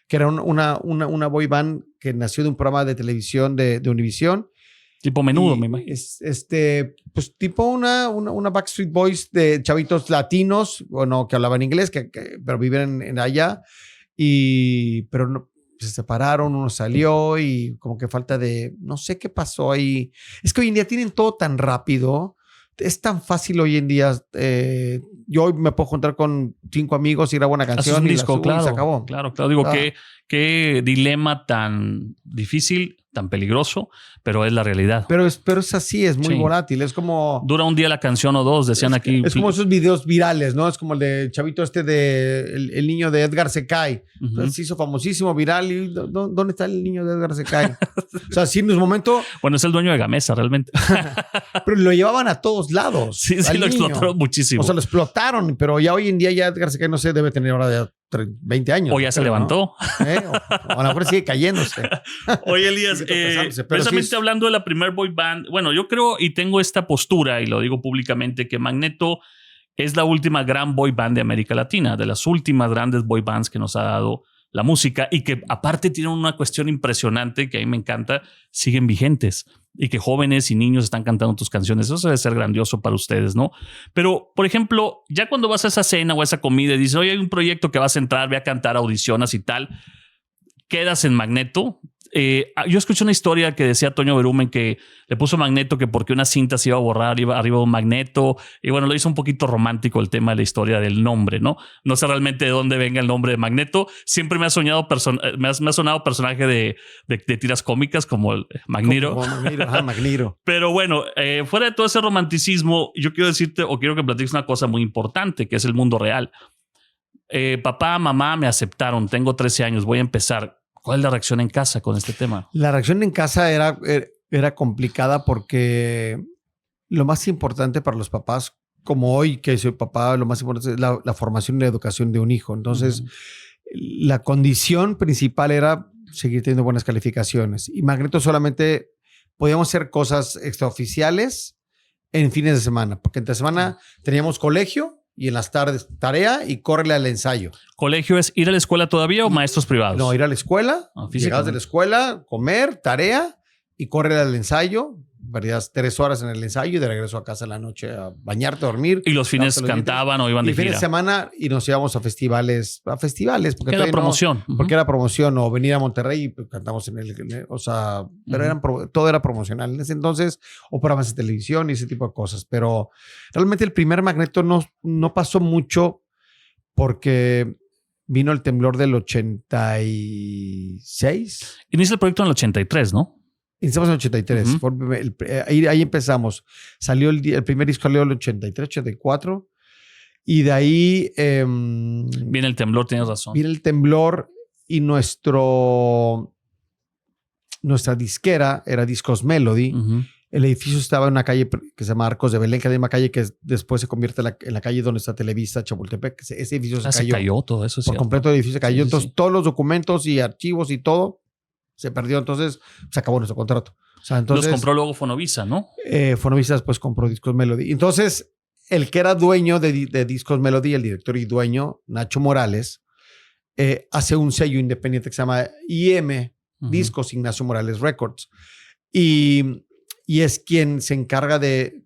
que era una boy band que nació de un programa de televisión de Univision. Tipo Menudo, me imagino. Pues tipo una Backstreet Boys de chavitos latinos, bueno, que hablaban inglés, pero viven en allá. Pero no, se separaron, uno salió y como que falta de... No sé qué pasó ahí. Es que hoy en día tienen todo tan rápido. Es tan fácil hoy en día yo hoy me puedo juntar con 5 amigos, ir a una canción un y disco, la subo claro, y se acabó. Claro. Digo, qué dilema tan difícil, tan peligroso, pero es la realidad. Pero es así, es muy volátil. Es como... Dura un día la canción o dos, decían aquí. Es como esos videos virales, ¿no? Es como el de chavito el niño de Edgar Secay. Entonces se hizo famosísimo, viral. ¿Y dónde está el niño de Edgar Secay? O sea, sí, en un momento... Bueno, es el dueño de Gamesa, realmente. Pero lo llevaban a todos lados. Sí, lo explotaron muchísimo. O sea, lo explotaron, pero ya hoy en día ya Edgar Secay, no sé, debe tener ahora ya 20 años. O ya se levantó. O a lo mejor sigue cayéndose. Oye, Elías, precisamente hablando de la primer boy band, bueno, yo creo y tengo esta postura, y lo digo públicamente, que Magneto es la última gran boy band de América Latina, de las últimas grandes boy bands que nos ha dado la música, y que aparte tienen una cuestión impresionante que a mí me encanta, siguen vigentes y que jóvenes y niños están cantando tus canciones. Eso debe ser grandioso para ustedes, ¿no? Pero, por ejemplo, ya cuando vas a esa cena o a esa comida y dices, oye, hay un proyecto que vas a entrar, ve a cantar, audicionas y tal, quedas en Magneto. Yo escuché una historia que decía Toño Berumen que le puso Magneto que porque una cinta se iba a borrar, iba arriba de un magneto. Y bueno, lo hizo un poquito romántico el tema de la historia del nombre, ¿no? No sé realmente de dónde venga el nombre de Magneto. Siempre me ha sonado me ha sonado personaje de tiras cómicas como el Magniro. Magniro. Pero bueno, fuera de todo ese romanticismo, yo quiero decirte o quiero que platiques una cosa muy importante, que es el mundo real. Papá, mamá me aceptaron, tengo 13 años, voy a empezar. ¿Cuál es la reacción en casa con este tema? La reacción en casa era complicada porque lo más importante para los papás, como hoy que soy papá, lo más importante es la formación y la educación de un hijo. Entonces, la condición principal era seguir teniendo buenas calificaciones. Y Magneto solamente podíamos hacer cosas extraoficiales en fines de semana, porque entre semana teníamos colegio y en las tardes tarea y córrele al ensayo. ¿Colegio es ir a la escuela todavía o maestros privados? No, ir a la escuela, llegas de la escuela, comer, tarea y córrele al ensayo. Perdías 3 horas en el ensayo y de regreso a casa en la noche a bañarte, a dormir. ¿Y los fines cantaban o iban de gira? Fines de semana y nos íbamos a festivales. Porque era promoción. Porque era promoción o venir a Monterrey y cantamos en o sea, pero todo era promocional en ese entonces, o programas de televisión y ese tipo de cosas. Pero realmente el primer Magneto no pasó mucho porque vino el temblor del 86. Inicia el proyecto en el 83, ¿no? Iniciamos en el 83. Ahí empezamos. Salió el primer disco salió en el 83, 84. Y de ahí... viene el temblor, tienes razón. Viene el temblor y nuestra disquera era Discos Melody. El edificio estaba en una calle que se llama Arcos de Belén, que es la misma calle que después se convierte en la calle donde está Televisa, Chapultepec. Ese edificio se cayó. Todo eso. Por completo el edificio se cayó. Entonces todos los documentos y archivos y todo se perdió, entonces se acabó nuestro contrato. O sea, entonces, los compró luego Fonovisa, ¿no? Fonovisa después compró Discos Melody. Entonces, el que era dueño de Discos Melody, el director y dueño, Nacho Morales, hace un sello independiente que se llama IM Discos, Ignacio Morales Records. Y es quien se encarga de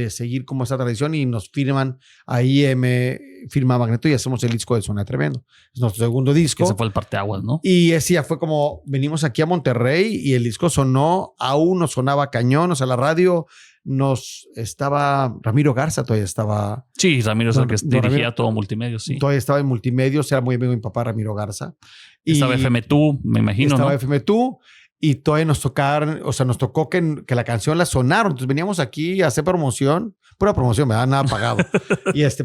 seguir como esa tradición y nos firman a IM, firma Magneto y hacemos el disco de Suena Tremendo. Es nuestro segundo disco. Ese fue el parteaguas, ¿no? Y ese ya fue como, venimos aquí a Monterrey y el disco sonó, aún nos sonaba cañón, o sea, la radio Ramiro Garza todavía estaba. Sí, Ramiro es el que dirigía todo Multimedios, sí. Todavía estaba en Multimedios, era muy amigo de mi papá Ramiro Garza. Estaba FM2, me imagino, estaba ¿no? FM2. Y todavía nos tocó que la canción la sonaron. Entonces veníamos aquí a hacer promoción, pura promoción, me da nada pagado.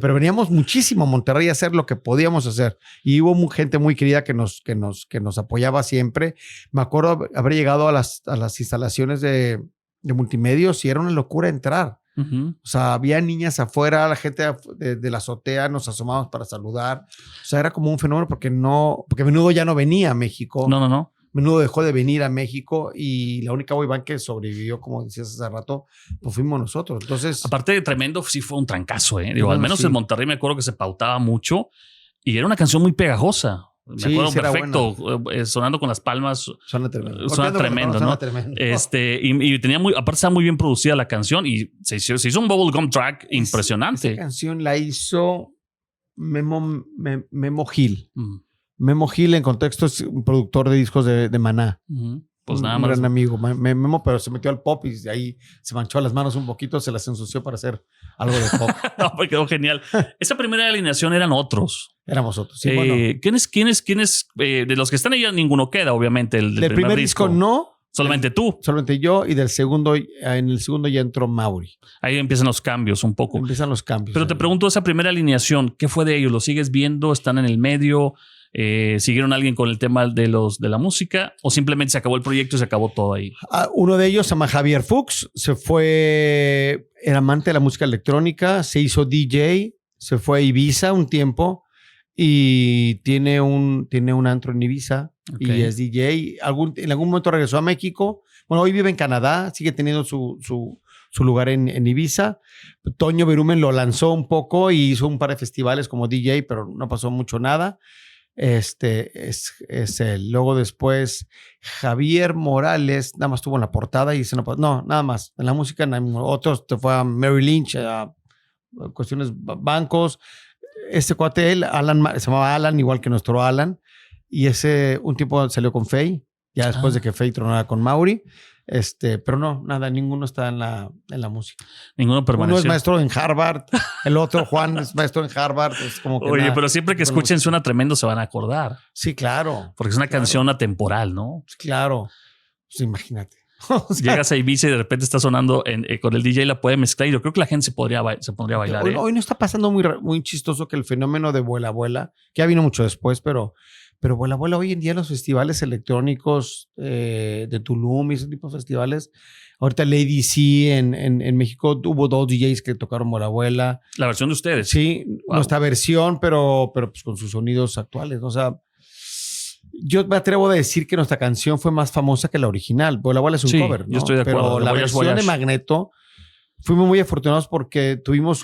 Pero veníamos muchísimo a Monterrey a hacer lo que podíamos hacer. Y hubo gente muy querida que nos apoyaba siempre. Me acuerdo haber llegado a las instalaciones de Multimedios y era una locura entrar. O sea, había niñas afuera, la gente de la azotea nos asomábamos para saludar. O sea, era como un fenómeno porque Menudo ya no venía a México. No. Menudo dejó de venir a México y la única boy band que sobrevivió, como decías hace rato, pues fuimos nosotros. Entonces, aparte de Tremendo, sí fue un trancazo, ¿eh? Digo, al menos en Monterrey me acuerdo que se pautaba mucho y era una canción muy pegajosa. Me acuerdo perfecto, sonando con las palmas. Suena tremendo. Suena tremendo, ¿no? Suena tremendo. Y tenía aparte estaba muy bien producida la canción y se hizo un bubblegum track impresionante. Esa canción la hizo Memo Gil. Memo Gil, en contexto, es un productor de discos de Maná. Pues nada un más. gran amigo, Memo, pero se metió al pop y de ahí se manchó las manos un poquito, se las ensució para hacer algo de pop. No, me quedó genial. Esa primera alineación eran otros. Éramos otros. Sí, bueno. ¿Quiénes? De los que están ahí ninguno queda, obviamente. Del primer disco no. Solamente tú. Solamente yo. Y del segundo, en el segundo ya entró Mauri. Ahí empiezan los cambios un poco. Empiezan los cambios. Pero te pregunto, esa primera alineación, ¿qué fue de ellos? ¿Lo sigues viendo? ¿Están en el medio? ¿Siguieron a alguien con el tema de la música? ¿O simplemente se acabó el proyecto y se acabó todo ahí? Uno de ellos se llama Javier Fuchs. Era amante de la música electrónica. Se hizo DJ. Se fue a Ibiza un tiempo. Y tiene un antro en Ibiza. Okay. Y es DJ. En algún momento regresó a México. Bueno, hoy vive en Canadá. Sigue teniendo su lugar en Ibiza. Toño Berumen lo lanzó un poco y hizo un par de festivales como DJ, pero no pasó mucho nada. Es él. Luego después Javier Morales, nada más estuvo en la portada y no, nada más. En la música, otros te fue a Merrill Lynch, a cuestiones bancos. Este cuate, él, se llamaba Alan, igual que nuestro Alan. Y un tiempo salió con Faye, ya después de que Faye tronara con Mauri. Pero no, nada, ninguno está en la música. Ninguno permaneció. Uno es maestro en Harvard, el otro, Juan, es maestro en Harvard. Es como que oye, pero siempre que escuchen Suena Tremendo se van a acordar. Sí, claro. Porque es una canción atemporal, ¿no? Claro. Pues imagínate. O sea, llegas a Ibiza y de repente está sonando con el DJ, la puede mezclar y yo creo que la gente se pondría a bailar. Hoy no está pasando muy chistoso que el fenómeno de Vuela Vuela, que ya vino mucho después, pero Vuela Vuela hoy en día los festivales electrónicos de Tulum y ese tipo de festivales. Ahorita Lady C en México hubo 2 DJs que tocaron Vuela Vuela. La versión de ustedes. Sí, wow. Nuestra versión, pero pues con sus sonidos actuales, ¿no? O sea, yo me atrevo a decir que nuestra canción fue más famosa que la original. Vuela Vuela es un cover, ¿no? Yo estoy de acuerdo. Pero la versión de Magneto, fuimos muy afortunados porque tuvimos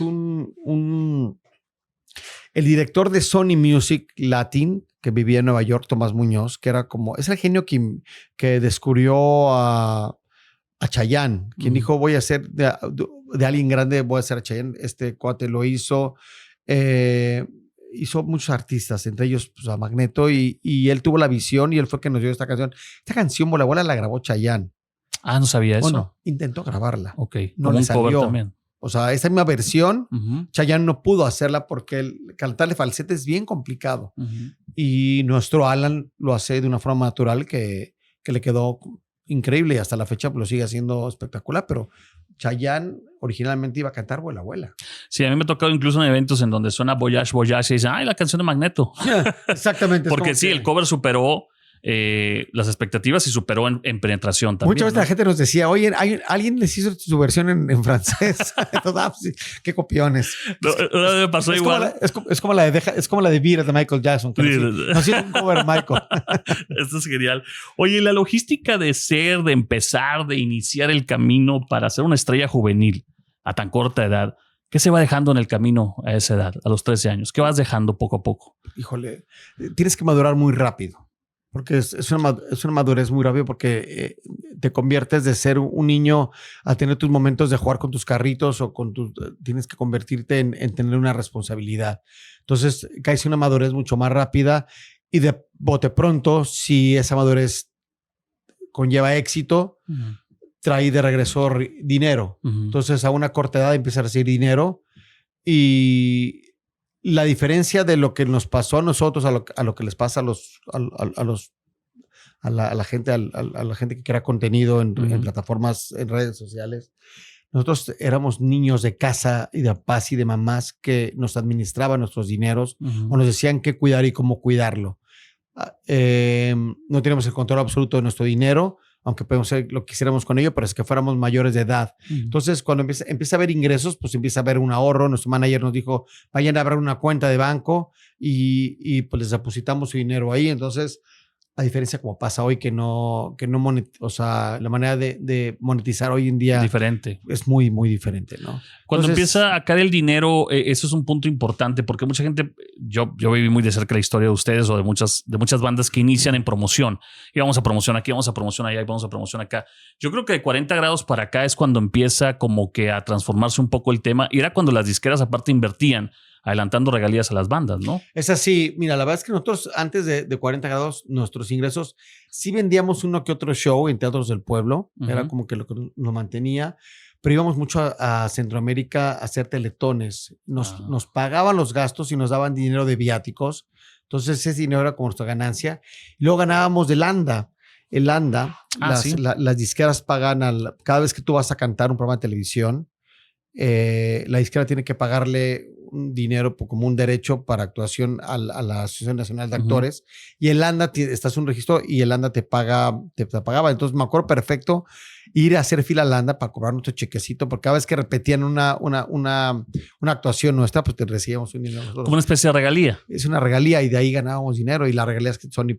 el director de Sony Music Latin, que vivía en Nueva York, Tomás Muñoz, que es el genio que descubrió a Chayanne, quien dijo, voy a ser de alguien grande, voy a ser a Chayanne. Este cuate lo hizo. Hizo muchos artistas, entre ellos pues, a Magneto, y él tuvo la visión y él fue quien nos dio esta canción. Esta canción, Vuela Vuela, la grabó Chayanne. Ah, no sabía eso. Bueno, intentó grabarla. Ok. No le salió. Cover también. O sea, esa misma versión, Chayanne no pudo hacerla porque cantarle falsete es bien complicado. Y nuestro Alan lo hace de una forma natural que le quedó increíble y hasta la fecha lo sigue haciendo espectacular, pero Chayanne originalmente iba a cantar Vuela Vuela. Sí, a mí me ha tocado incluso en eventos en donde suena Voyage, Voyage y dicen, ¡ay, la canción de Magneto! Exactamente. Porque sí, el cover superó las expectativas y superó en penetración también. Muchas veces la gente nos decía, oye, alguien les hizo su versión en francés. Entonces, sí, qué copiones. Me pasó igual. Es como la de Beat de Michael Jackson. Que no hicieron un cover Michael. Esto es genial. Oye, la logística de empezar, de iniciar el camino para ser una estrella juvenil a tan corta edad, ¿qué se va dejando en el camino a esa edad, a los 13 años? ¿Qué vas dejando poco a poco? Híjole, tienes que madurar muy rápido. Porque es una madurez muy rápida porque te conviertes de ser un niño a tener tus momentos de jugar con tus carritos o tienes que convertirte en tener una responsabilidad. Entonces caes en una madurez mucho más rápida y de bote pronto, si esa madurez conlleva éxito, trae de regreso dinero. Entonces a una corta edad empieza a recibir dinero y la diferencia de lo que nos pasó a nosotros a lo que les pasa a la gente que crea contenido en plataformas, en redes sociales. Nosotros éramos niños de casa y de papás y de mamás que nos administraban nuestros dineros o nos decían qué cuidar y cómo cuidarlo. No teníamos el control absoluto de nuestro dinero, aunque podemos hacer lo que quisiéramos con ello, pero es que fuéramos mayores de edad. Entonces, cuando empieza a haber ingresos, pues empieza a haber un ahorro. Nuestro manager nos dijo, vayan a abrir una cuenta de banco y pues les depositamos su dinero ahí. Entonces, a diferencia como pasa hoy, o sea, la manera de monetizar hoy en día diferente. Es muy, muy diferente, ¿no? Cuando empieza a caer el dinero, eso es un punto importante porque mucha gente, yo viví muy de cerca la historia de ustedes o de muchas bandas que inician en promoción. Y vamos a promoción aquí, vamos a promoción allá y vamos a promoción acá. Yo creo que de 40 grados para acá es cuando empieza como que a transformarse un poco el tema. Y era cuando las disqueras aparte invertían adelantando regalías a las bandas, ¿no? Es así. Mira, la verdad es que nosotros antes de 40 grados, nuestros ingresos, sí vendíamos uno que otro show en teatros del pueblo. Era como que lo que nos mantenía. Pero íbamos mucho a Centroamérica a hacer teletones. Nos pagaban los gastos y nos daban dinero de viáticos. Entonces ese dinero era como nuestra ganancia. Y luego ganábamos del ANDA. El ANDA, las disqueras pagan cada vez que tú vas a cantar un programa de televisión, la disquera tiene que pagarle un dinero como un derecho para actuación a la Asociación Nacional de Actores. Y el ANDA, estás en un registro y el ANDA te pagaba. Entonces me acuerdo perfecto ir a hacer fila al ANDA para cobrar nuestro chequecito, porque cada vez que repetían una actuación nuestra, pues te recibíamos un dinero. Como una especie de regalía. Es una regalía y de ahí ganábamos dinero, y las regalías que Sony,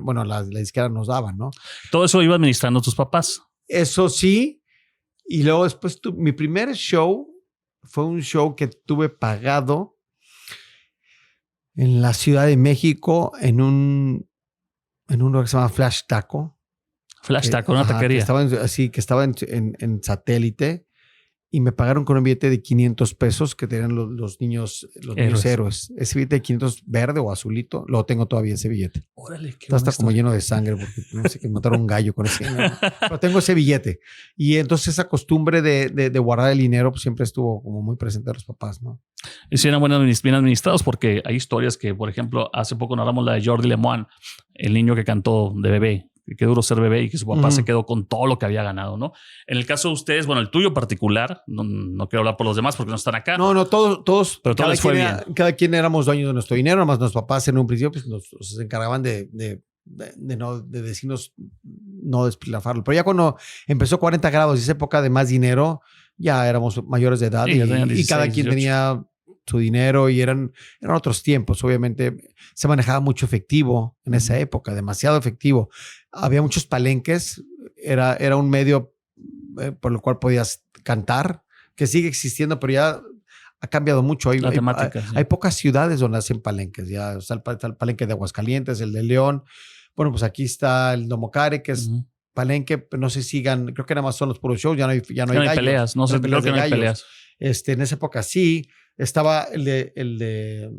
bueno, la disquera nos daban, ¿no? Todo eso iba administrando tus papás. Eso sí. Y luego después mi primer show fue un show que tuve pagado en la Ciudad de México en un lugar que se llama Flash Taco. Flash Taco, una taquería. Que estaba en Satélite, y me pagaron con un billete de 500 pesos que tenían los niños héroes. Ese billete de 500 verde o azulito, lo tengo todavía, ese billete. Órale, qué está como lleno de sangre porque no sé, que mataron un gallo con ese. No. Pero tengo ese billete. Y entonces esa costumbre de guardar el dinero pues siempre estuvo como muy presente a los papás, ¿no? Y si eran bien administrados, porque hay historias que, por ejemplo, hace poco narramos la de Jordi Lemoine, el niño que cantó de bebé. Qué duro ser bebé y que su papá se quedó con todo lo que había ganado, ¿no? En el caso de ustedes, bueno, el tuyo particular, no quiero hablar por los demás porque no están acá. No, todos. Pero todo les fue bien. Cada quien éramos dueños de nuestro dinero, además nuestros papás en un principio pues nos encargaban de decirnos no despilfarrarlo. Pero ya cuando empezó 40 grados y esa época de más dinero, ya éramos mayores de edad, y cada quien 18. Tenía su dinero, y eran otros tiempos. Obviamente se manejaba mucho efectivo en esa época, demasiado efectivo. Había muchos palenques, era un medio por el cual podías cantar, que sigue existiendo, pero ya ha cambiado mucho. Hay pocas ciudades donde hacen palenques. Ya está el palenque de Aguascalientes, el de León. Bueno, pues aquí está el Domocare, que es palenque, pero no se sigan, creo que nada más son los puros shows, ya no hay peleas, creo que no hay peleas. En esa época sí. Estaba el de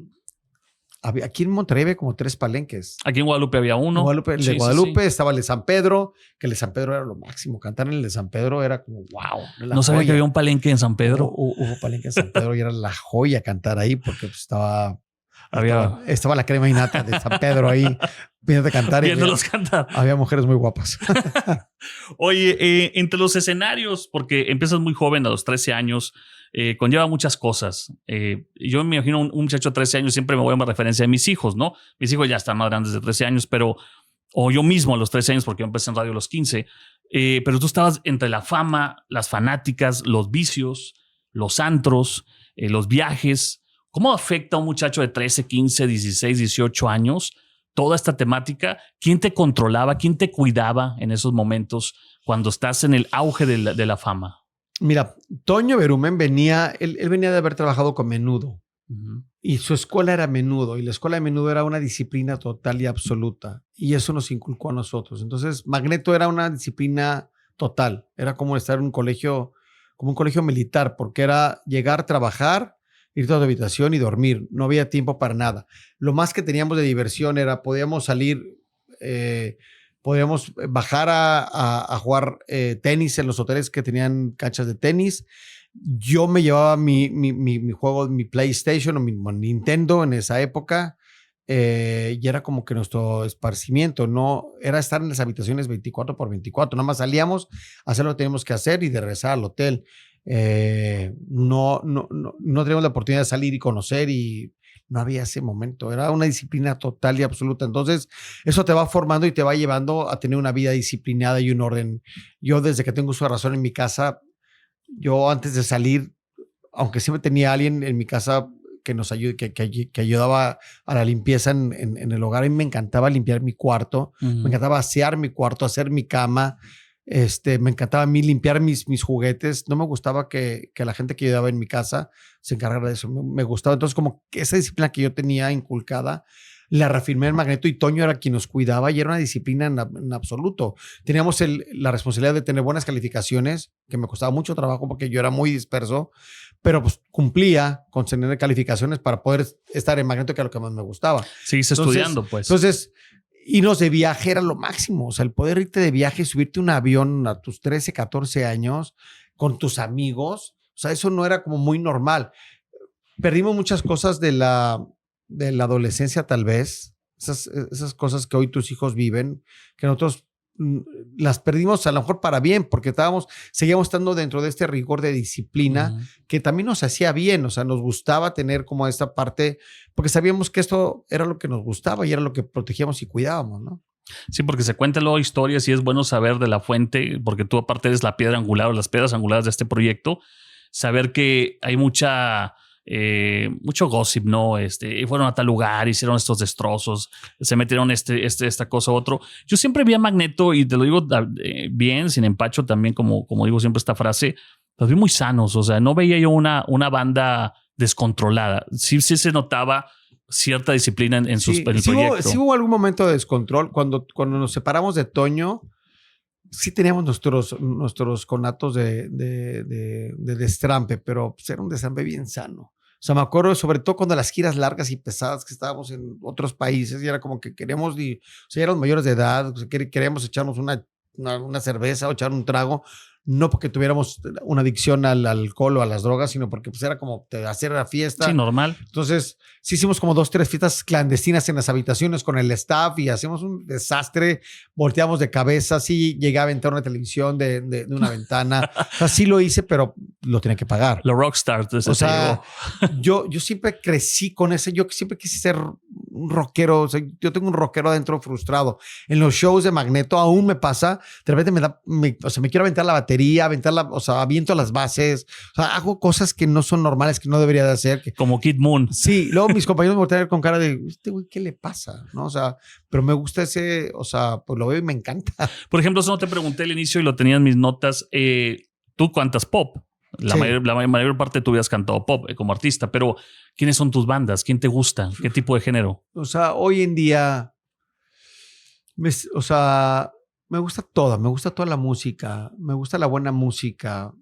aquí en Monterrey había como 3 palenques. Aquí en Guadalupe había uno. El de Guadalupe, estaba el de San Pedro, que el de San Pedro era lo máximo. Cantar en el de San Pedro era como wow. No sabía que había un palenque en San Pedro. Hubo palenque en San Pedro y era la joya cantar ahí, porque pues estaba la crema y nata de San Pedro ahí viéndote cantar. Viéndolos cantar. Había mujeres muy guapas. Oye, entre los escenarios, porque empiezas muy joven, a los 13 años, conlleva muchas cosas. Yo me imagino un muchacho de 13 años, siempre me voy a una referencia de mis hijos, ¿no? Mis hijos ya están más grandes de 13 años, o yo mismo a los 13 años, porque yo empecé en radio a los 15, pero tú estabas entre la fama, las fanáticas, los vicios, los antros, los viajes. ¿Cómo afecta a un muchacho de 13, 15, 16, 18 años toda esta temática? ¿Quién te controlaba? ¿Quién te cuidaba en esos momentos cuando estás en el auge de la fama? Mira, Toño Berumen él venía de haber trabajado con Menudo. Y su escuela era Menudo, y la escuela de Menudo era una disciplina total y absoluta, y eso nos inculcó a nosotros. Entonces Magneto era una disciplina total, era como estar en un colegio, como un colegio militar, porque era llegar, trabajar, irte a tu habitación y dormir. No había tiempo para nada. Lo más que teníamos de diversión era, podíamos salir, podíamos bajar a jugar tenis en los hoteles que tenían canchas de tenis. Yo me llevaba mi juego, mi PlayStation o mi Nintendo en esa época, y era como que nuestro esparcimiento, no era estar en las habitaciones 24/24. Nada más salíamos a hacer lo que teníamos que hacer y de regresar al hotel. No teníamos la oportunidad de salir y conocer, y no había ese momento. Era una disciplina total y absoluta. Entonces eso te va formando y te va llevando a tener una vida disciplinada y un orden. Yo, desde que tengo uso de razón en mi casa, yo antes de salir, aunque siempre tenía alguien en mi casa que nos ayude, que ayudaba a la limpieza en el hogar, a mí me encantaba limpiar mi cuarto, me encantaba asear mi cuarto, hacer mi cama. Me encantaba a mí limpiar mis juguetes. No me gustaba que la gente que ayudaba en mi casa se encargara de eso. Me gustaba. Entonces, como que esa disciplina que yo tenía inculcada, la reafirmé en Magneto y Toño era quien nos cuidaba y era una disciplina en absoluto. Teníamos la responsabilidad de tener buenas calificaciones, que me costaba mucho trabajo porque yo era muy disperso, pero pues cumplía con tener calificaciones para poder estar en Magneto, que era lo que más me gustaba. Seguiste estudiando, pues. Entonces, irnos de viaje era lo máximo. O sea, el poder irte de viaje y subirte a un avión a tus 13, 14 años con tus amigos, o sea, eso no era como muy normal. Perdimos muchas cosas de la adolescencia, tal vez. Esas cosas que hoy tus hijos viven, que nosotros las perdimos a lo mejor para bien, porque seguíamos estando dentro de este rigor de disciplina que también nos hacía bien. O sea, nos gustaba tener como esta parte, porque sabíamos que esto era lo que nos gustaba y era lo que protegíamos y cuidábamos, ¿no? Sí, porque se cuentan luego historias y es bueno saber de la fuente, porque tú aparte eres la piedra angular o las piedras angulares de este proyecto, saber que hay mucho gossip, ¿no? Fueron a tal lugar, hicieron estos destrozos, se metieron esta cosa u otro. Yo siempre vi a Magneto, y te lo digo bien, sin empacho también, como digo siempre esta frase, los vi muy sanos. O sea, no veía yo una banda descontrolada. Sí se notaba cierta disciplina en el proyecto. Sí hubo algún momento de descontrol. Cuando nos separamos de Toño, sí teníamos nuestros conatos de destrampe, pero pues era un destrampe bien sano. O sea, me acuerdo sobre todo cuando las giras largas y pesadas que estábamos en otros países y era como que queríamos, ya éramos mayores de edad, queríamos echarnos una cerveza o echar un trago, no porque tuviéramos una adicción al alcohol o a las drogas, sino porque pues era como hacer la fiesta. Sí, normal. Entonces, sí hicimos como 2, 3 fiestas clandestinas en las habitaciones con el staff y hacíamos un desastre, volteamos de cabeza, sí llegué a aventar una televisión de una ventana. O sea, sí lo hice, pero lo tenía que pagar. Los rockstar. O sea, yo siempre crecí con ese, yo siempre quise ser un rockero. O sea, yo tengo un rockero adentro frustrado. En los shows de Magneto aún me pasa, de repente me quiero aventar la batería, aviento las bases, o sea, hago cosas que no son normales, que no debería de hacer. Como Kid Moon. Sí, luego mis compañeros me voltean a ver con cara de, este güey, ¿qué le pasa? ¿No? O sea, pero me gusta pues lo veo y me encanta. Por ejemplo, eso no te pregunté al inicio y lo tenía en mis notas. ¿Tú cantas pop? La mayor parte de tu vida has cantado pop como artista, pero ¿quiénes son tus bandas? ¿Quién te gusta? ¿Qué tipo de género? O sea, hoy en día, me gusta toda la música, me gusta la buena música,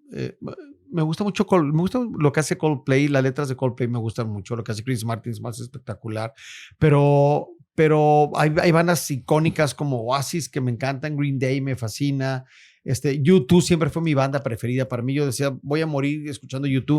me gusta mucho lo que hace Coldplay, las letras de Coldplay me gustan mucho, lo que hace Chris Martin es más espectacular, pero hay bandas icónicas como Oasis que me encantan, Green Day me fascina, U2 siempre fue mi banda preferida para mí. Yo decía, voy a morir escuchando U2.